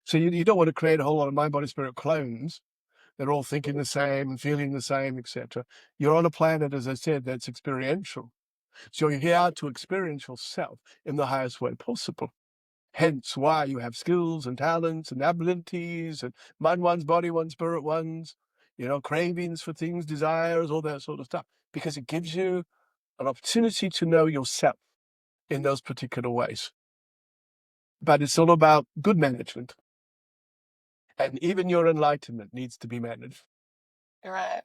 So you don't want to create a whole lot of mind, body, spirit clones. They're all thinking the same and feeling the same, etc. You're on a planet, as I said, that's experiential. So you're here to experience yourself in the highest way possible. Hence why you have skills and talents and abilities and mind ones, body ones, spirit ones, cravings for things, desires, all that sort of stuff. Because it gives you an opportunity to know yourself in those particular ways. But it's all about good management. And even your enlightenment needs to be managed. Right.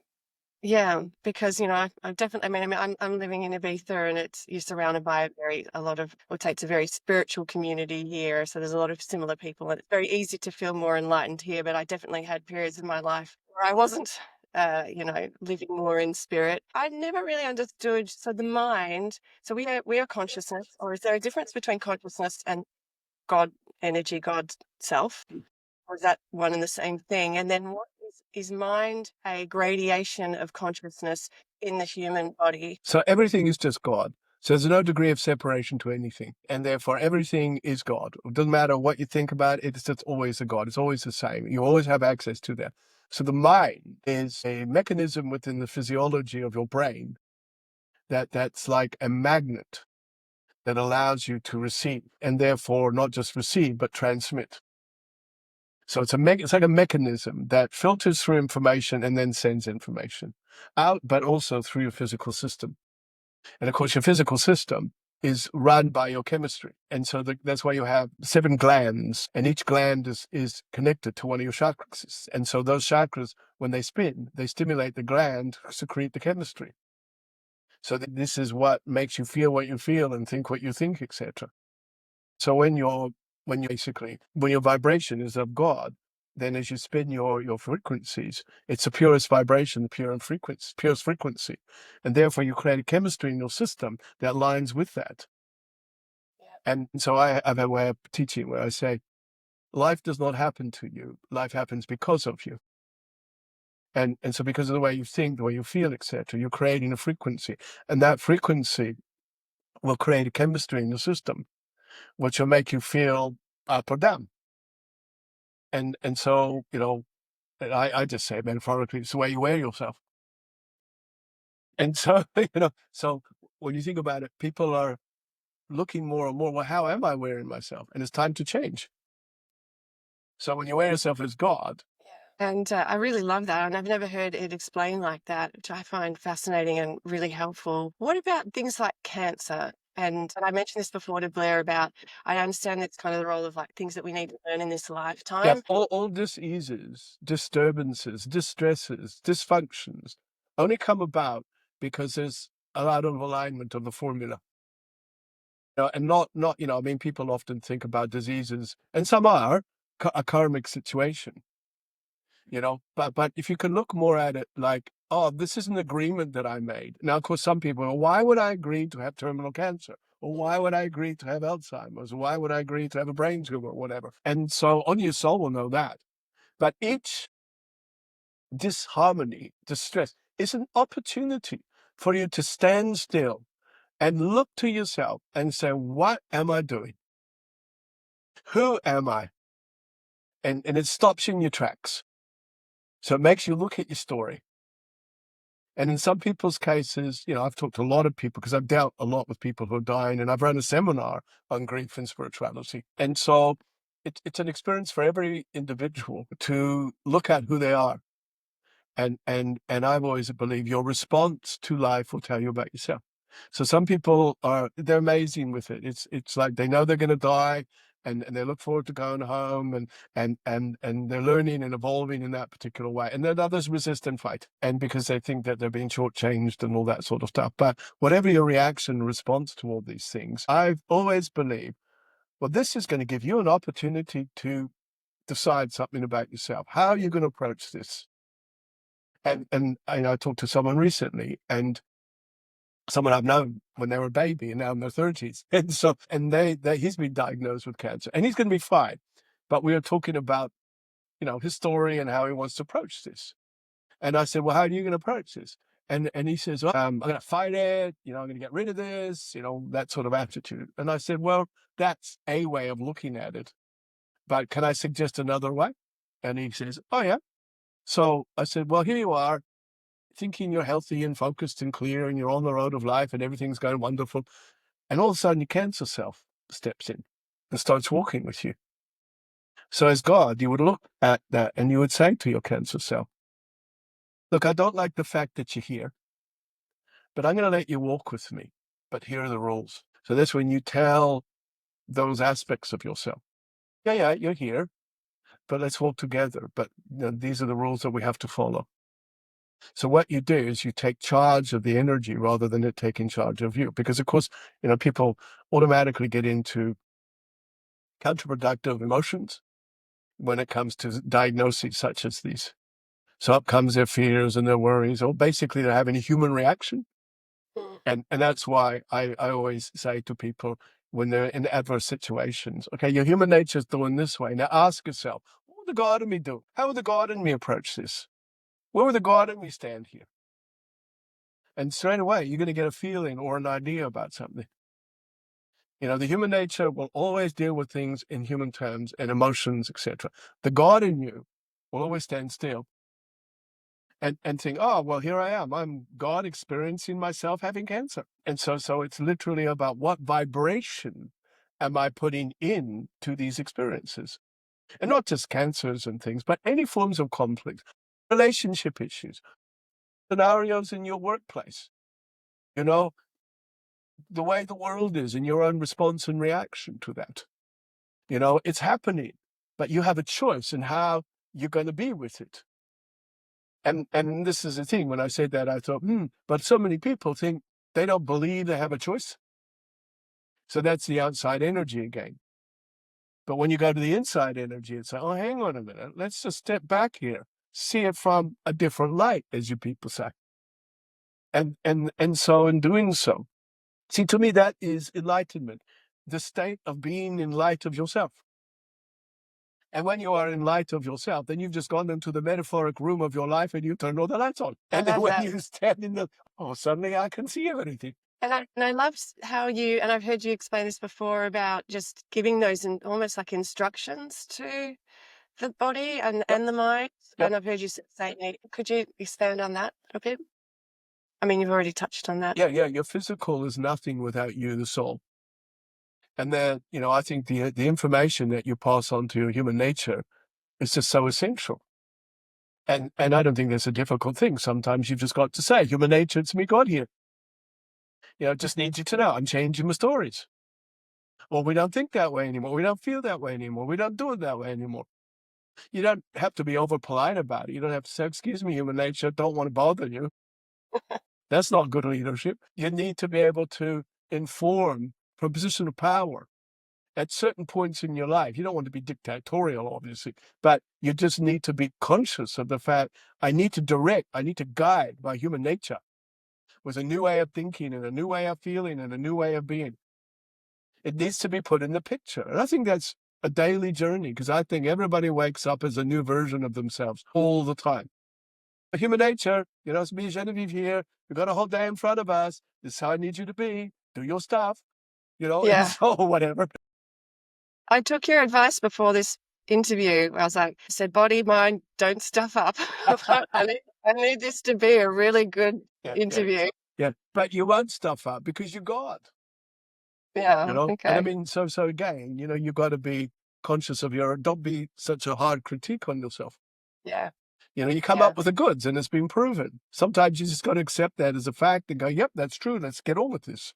Yeah, because I definitely. I'm living in Ibiza, and you're surrounded by a lot of. I would say it's a very spiritual community here. So there's a lot of similar people, and it's very easy to feel more enlightened here. But I definitely had periods in my life where I wasn't, living more in spirit. I never really understood. So the mind. So we are consciousness, or is there a difference between consciousness and God energy, God self? Or is that one and the same thing? And then what is mind a gradation of consciousness in the human body? So everything is just God. So there's no degree of separation to anything. And therefore, everything is God. It doesn't matter what you think about it, it's just always a God. It's always the same. You always have access to that. So the mind is a mechanism within the physiology of your brain that's like a magnet that allows you to receive, and therefore not just receive, but transmit. So it's like a mechanism that filters through information and then sends information out, but also through your physical system. And of course, your physical system is run by your chemistry. And so that's why you have 7 glands, and each gland is connected to one of your chakras. And so those chakras, when they spin, they stimulate the gland to secrete the chemistry. So this is what makes you feel what you feel and think what you think, etc. So when your vibration is of God, then as you spin your frequencies, it's the purest vibration, the purest frequency. And therefore you create a chemistry in your system that aligns with that. And so I have a way of teaching where I say, life does not happen to you. Life happens because of you. And so because of the way you think, the way you feel, etc., you're creating a frequency. And that frequency will create a chemistry in your system, which will make you feel up or down. And so, I just say metaphorically, it's the way you wear yourself. And so, so when you think about it, people are looking more and more, well, how am I wearing myself? And it's time to change. So when you wear yourself as God. And I really love that. And I've never heard it explained like that, which I find fascinating and really helpful. What about things like cancer? And I mentioned this before to Blair about, I understand it's kind of the role of like things that we need to learn in this Yeah, lifetime. all diseases, disturbances, distresses, dysfunctions only come about because there's a lot of alignment of the formula. And not, I mean, people often think about diseases, and some are a karmic situation, but if you can look more at it like, oh, this is an agreement that I made. Now, of course, some people, well, why would I agree to have terminal cancer? Or why would I agree to have Alzheimer's? Or why would I agree to have a brain tumor or whatever? And so only your soul will know that. But each disharmony, distress, is an opportunity for you to stand still and look to yourself and say, what am I doing? Who am I? And it stops you in your tracks. So it makes you look at your story. And in some people's cases, I've talked to a lot of people because I've dealt a lot with people who are dying, and I've run a seminar on grief and spirituality. And so it's an experience for every individual to look at who they are. And I've always believed your response to life will tell you about yourself. So some people they're amazing with it. It's like they know they're going to die, and they look forward to going home, and they're learning and evolving in that particular way. And then others resist and fight, and because they think that they're being shortchanged and all that sort of stuff. But whatever your reaction, response to all these things, I've always believed, well, this is going to give you an opportunity to decide something about yourself. How are you going to approach this? And I talked to someone recently, and someone I've known when they were a baby and now in their 30s. And so, and he's been diagnosed with cancer, and he's going to be fine. But we were talking about, his story and how he wants to approach this. And I said, well, how are you going to approach this? And he says, well, I'm going to fight it. I'm going to get rid of this, that sort of attitude. And I said, well, that's a way of looking at it. But can I suggest another way? And he says, oh, yeah. So I said, well, here you are, thinking you're healthy and focused and clear and you're on the road of life and everything's going wonderful. And all of a sudden your cancer self steps in and starts walking with you. So as God, you would look at that and you would say to your cancer self, look, I don't like the fact that you're here, but I'm going to let you walk with me. But here are the rules. So that's when you tell those aspects of yourself. Yeah, you're here, but let's walk together. But these are the rules that we have to follow. So what you do is you take charge of the energy rather than it taking charge of you. Because of course, people automatically get into counterproductive emotions when it comes to diagnoses such as these. So up comes their fears and their worries, or basically they're having a human reaction. And that's why I always say to people when they're in adverse situations, okay, your human nature is doing this way. Now ask yourself, what would the God in me do? How would the God in me approach this? Where would the God in me stand here? And straight away, you're going to get a feeling or an idea about something. The human nature will always deal with things in human terms and emotions, etc. The God in you will always stand still and think, oh, well, here I am. I'm God experiencing myself having cancer. And so it's literally about what vibration am I putting in to these experiences? And not just cancers and things, but any forms of conflict, relationship issues, scenarios in your workplace, you know, the way the world is and your own response and reaction to that. It's happening, but you have a choice in how you're going to be with it. And this is the thing. When I said that, I thought, but so many people think they don't believe they have a choice. So that's the outside energy again. But when you go to the inside energy, it's like, oh, hang on a minute. Let's just step back here, see it from a different light, as you people say. And so in doing so, see, to me, that is enlightenment, the state of being in light of yourself. And when you are in light of yourself, then you've just gone into the metaphoric room of your life and you turn all the lights on. I And then love when that. you stand in suddenly I can see everything. And I love how and I've heard you explain this before about just giving those almost like instructions to the body Yep, and the mind. yep. And I've heard you say, could you expand on that a bit? I mean, you've already touched on that. Yeah, yeah. Your physical is nothing without you, the soul. And then, I think the information that you pass on to your human nature is just so essential. And I don't think that's a difficult thing. Sometimes you've just got to say, human nature, it's me, God here. Just need you to know I'm changing my stories. Or we don't think that way anymore. We don't feel that way anymore. We don't do it that way anymore. You don't have to be over polite about it. You don't have to say, excuse me, human nature, don't want to bother you. That's not good leadership. You need to be able to inform from a position of power at certain points in your life. You don't want to be dictatorial, obviously, but you just need to be conscious of the fact I need to direct, I need to guide my human nature with a new way of thinking and a new way of feeling and a new way of being. It needs to be put in the picture. And I think that's a daily journey because I think everybody wakes up as a new version of themselves all the time. Human nature, it's me, Genevieve here. We've got a whole day in front of us. This is how I need you to be. Do your stuff, and Yeah. so whatever. I took your advice before this interview. I was like, I said, body, mind, don't stuff up. I need this to be a really good Yeah, yeah, interview. yeah. But you won't stuff up because you're God, Yeah. And I Okay. mean, so again, you've got to be conscious of don't be such a hard critique on yourself. Yeah. You come Yeah. up with the goods and it's been proven. Sometimes you just got to accept that as a fact and go, yep, that's true. Let's get on with this.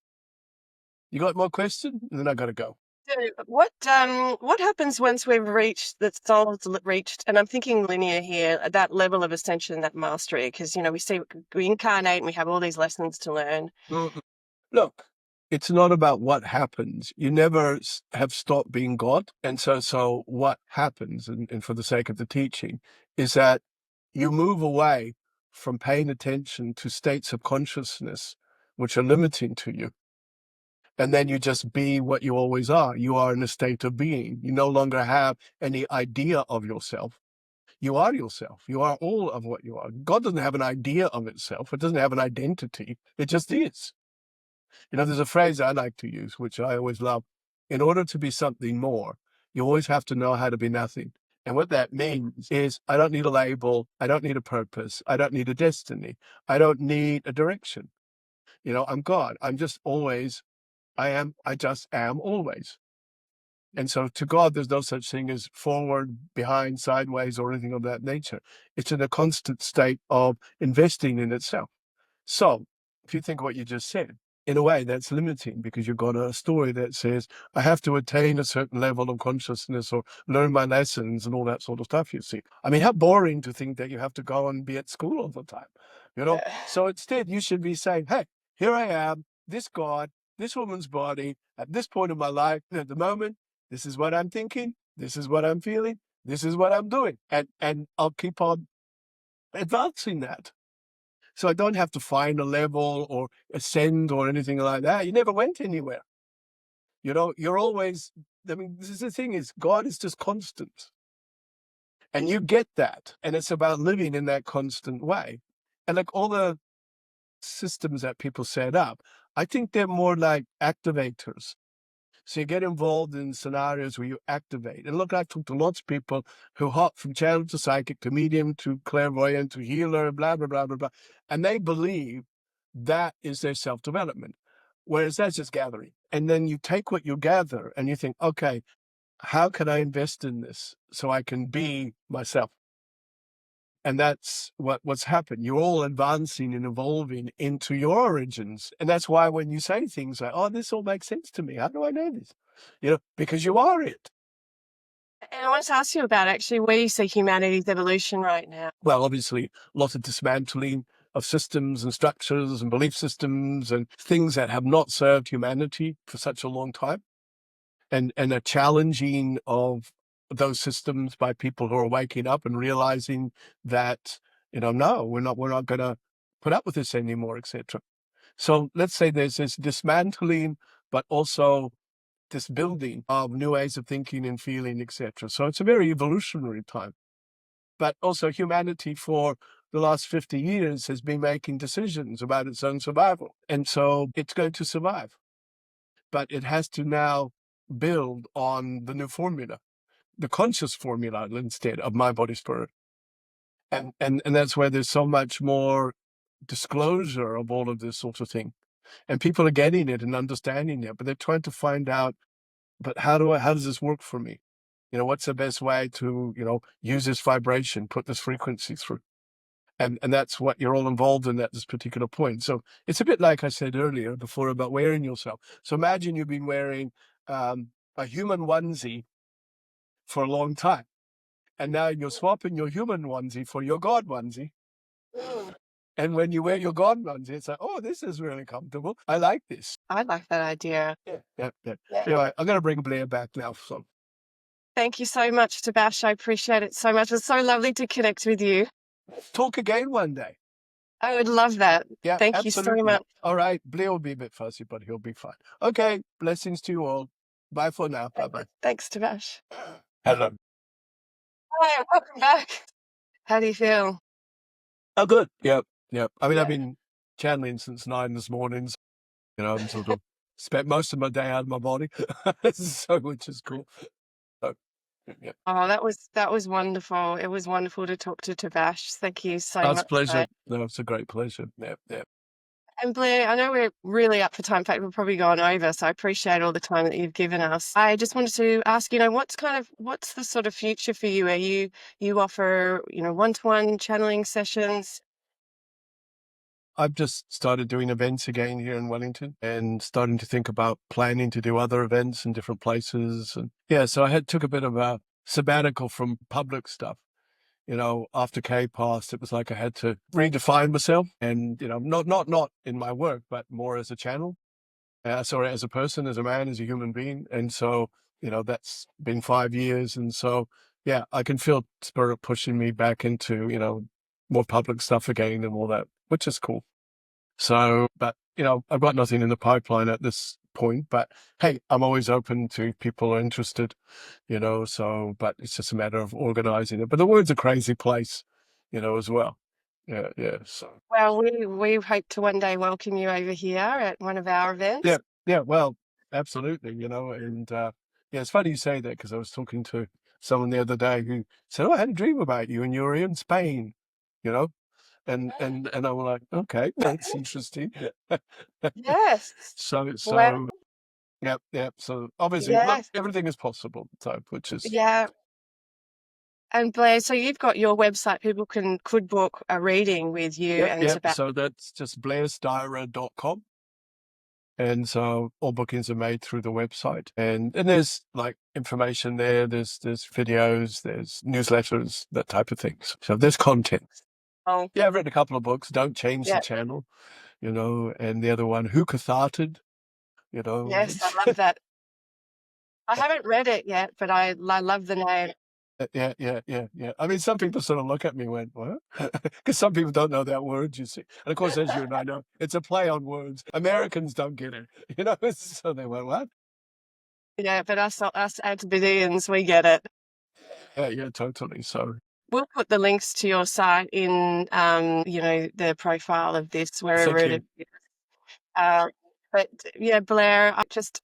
You got more questions? And then I got to go. So what happens once we've reached the soul's reached, and I'm thinking linear here, that level of ascension, that mastery, because we incarnate and we have all these lessons to learn. Mm. Look, it's not about what happens. You never have stopped being God. And so what happens, and for the sake of the teaching, is that you move away from paying attention to states of consciousness which are limiting to you. And then you just be what you always are. You are in a state of being. You no longer have any idea of yourself. You are yourself. You are all of what you are. God doesn't have an idea of itself. It doesn't have an identity. It just is. There's a phrase I like to use, which I always love. In order to be something more, you always have to know how to be nothing. And what that means is I don't need a label. I don't need a purpose. I don't need a destiny. I don't need a direction. I'm God. I'm just always, I just am always. And so to God, there's no such thing as forward, behind, sideways, or anything of that nature. It's in a constant state of investing in itself. So if you think what you just said, in a way that's limiting because you've got a story that says, I have to attain a certain level of consciousness or learn my lessons and all that sort of stuff, you see. I mean, how boring to think that you have to go and be at school all the time, Yeah. So instead you should be saying, hey, here I am, this God, this woman's body, at this point in my life, at the moment, this is what I'm thinking, this is what I'm feeling, this is what I'm doing. And I'll keep on advancing that. So I don't have to find a level or ascend or anything like that. You never went anywhere. You're always, I mean, this is the thing is God is just constant. And you get that. And it's about living in that constant way. And like all the systems that people set up, I think they're more like activators. So you get involved in scenarios where you activate. And look, I've talked to lots of people who hop from channel to psychic to medium to clairvoyant to healer, blah, blah, blah, blah, blah. And they believe that is their self-development. Whereas that's just gathering. And then you take what you gather and you think, okay, how can I invest in this so I can be myself? And that's what's happened. You're all advancing and evolving into your origins. And that's why when you say things like, oh, this all makes sense to me. How do I know this? Because you are it. And I wanted to ask you about actually where you see humanity's evolution right now. Well, obviously, lots of dismantling of systems and structures and belief systems and things that have not served humanity for such a long time. And a challenging of those systems by people who are waking up and realizing that, no, we're not going to put up with this anymore, etc. So let's say there's this dismantling, but also this building of new ways of thinking and feeling, etc. So it's a very evolutionary time. But also humanity for the last 50 years has been making decisions about its own survival. And so it's going to survive. But it has to now build on the new formula, the conscious formula instead of mind, body, spirit. And that's where there's so much more disclosure of all of this sort of thing. And people are getting it and understanding it, but they're trying to find out, but how does this work for me? What's the best way to, use this vibration, put this frequency through? And that's what you're all involved in at this particular point. So it's a bit like I said earlier before about wearing yourself. So imagine you've been wearing a human onesie for a long time, and now you're swapping your human onesie for your God onesie. Mm, And when you wear your God onesie, it's like, oh, this is really comfortable. I like this. I like that idea. Yeah, yeah, yeah. Yeah. Anyway, I'm going to bring Blair back now. So Thank you so much, Tabaash. I appreciate it so much. It's so lovely to connect with you. talk again one day. I would love that. Yeah, Thank you so absolutely. much. All right. Blair will be a bit fussy, but he'll be fine. Okay. Blessings to you all. Bye for now. Bye bye. Thanks, Tabaash. Hello. Hi, welcome back. How do you feel? Oh, good. Yep. Yep. I mean, I've Yeah. been channeling since 9 this morning. So, I'm sort of spent most of my day out of my body. So, which is cool. So, yeah. Oh, that was wonderful. It was wonderful to talk to Tabaash. Thank you so Oh, it's a much, pleasure. Blair. No, it's a great pleasure. Yeah. Yeah. And Blair, I know we're really up for time. In fact, we've probably gone over, so I appreciate all the time that you've given us. I just wanted to ask, what's the sort of future for you? Are you offer, one-to-one channeling sessions? I've just started doing events again here in Wellington and starting to think about planning to do other events in different places. And yeah, so took a bit of a sabbatical from public stuff. After Kay passed, it was like I had to redefine myself and, not in my work, but more as a channel. Sorry, as a person, as a man, as a human being. And so, that's been 5 years. And so, yeah, I can feel spirit pushing me back into, more public stuff again and all that, which is cool. So, but, I've got nothing in the pipeline at this point, but hey, I'm always open to people who are interested, so, but it's just a matter of organizing it. But the world's a crazy place, as well. Yeah. Yeah. So, Well, we hope to one day welcome you over here at one of our yeah. events. Yeah. Well, absolutely, and, yeah, it's funny you say that because I was talking to someone the other day who said, oh, I had a dream about you and you were in Spain, you know, and I'm like, okay, that's interesting. Yes. So, Well, so, yep, yep. So obviously, look, yes. everything is possible. So, which is, Yeah. And Blair, so you've got your website. People could book a reading with you yep, and yep. Tabaash. So that's just blairstyra.com. And so all bookings are made through the website. And there's like information there. There's videos, there's newsletters, that type of things. So there's content. Oh, Yeah, I've written a couple of books, Don't Change the yeah. Channel, and the other one, Who Catharted, Yes, I which love that. I haven't read it yet, but I love the name. yeah, yeah, yeah, yeah. I mean, some people sort of look at me and went, what? Because some people don't know that word, you see. And of course, as you and I know, it's a play on words. Americans don't get it, so they went, what? Yeah, but us Antipodeans, we get it. Yeah, yeah, totally. So We'll put the links to your site in, the profile of this, wherever thank it you. is. Uh, but yeah, Blair,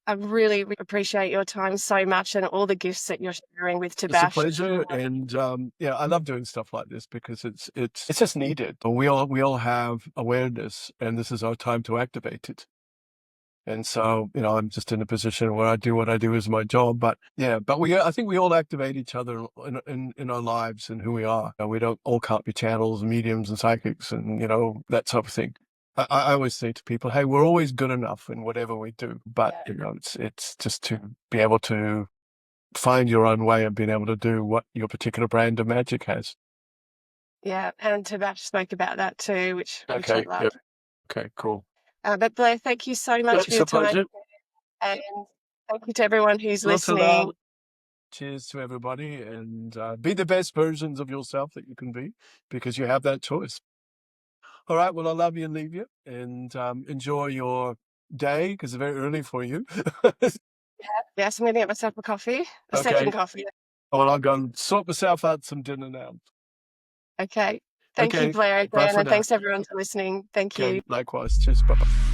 I really appreciate your time so much and all the gifts that you're sharing with It's a Tabaash. pleasure, and yeah, I love doing stuff like this because it's just needed. We all have awareness, and this is our time to activate it. And so, I'm just in a position where I do what I do as my job. But yeah, I think we all activate each other in our lives and who we are. We don't all can't be channels, mediums, and psychics, and that type of thing. I always say to people, hey, we're always good enough in whatever we do, but it's just to be able to find your own way of being able to do what your particular brand of magic has. Yeah, and Tabaash spoke about that too, which I Okay. love. Yep. Okay. Cool. But Blair, thank you so much for It's your a time, pleasure. and thank you to everyone who's Lots of listening. love. Cheers to everybody, and be the best versions of yourself that you can be, because you have that choice. All right. Well, I love you and leave you, and enjoy your day because it's very early for you. Yes, I'm going to get myself a coffee, a second Okay. coffee. Well, I'll go and sort myself out some dinner now. Okay. Thank you, Okay. Blair, Bye again, for and now. thanks everyone for listening. Thank you. Okay. Likewise. Cheers. Bye.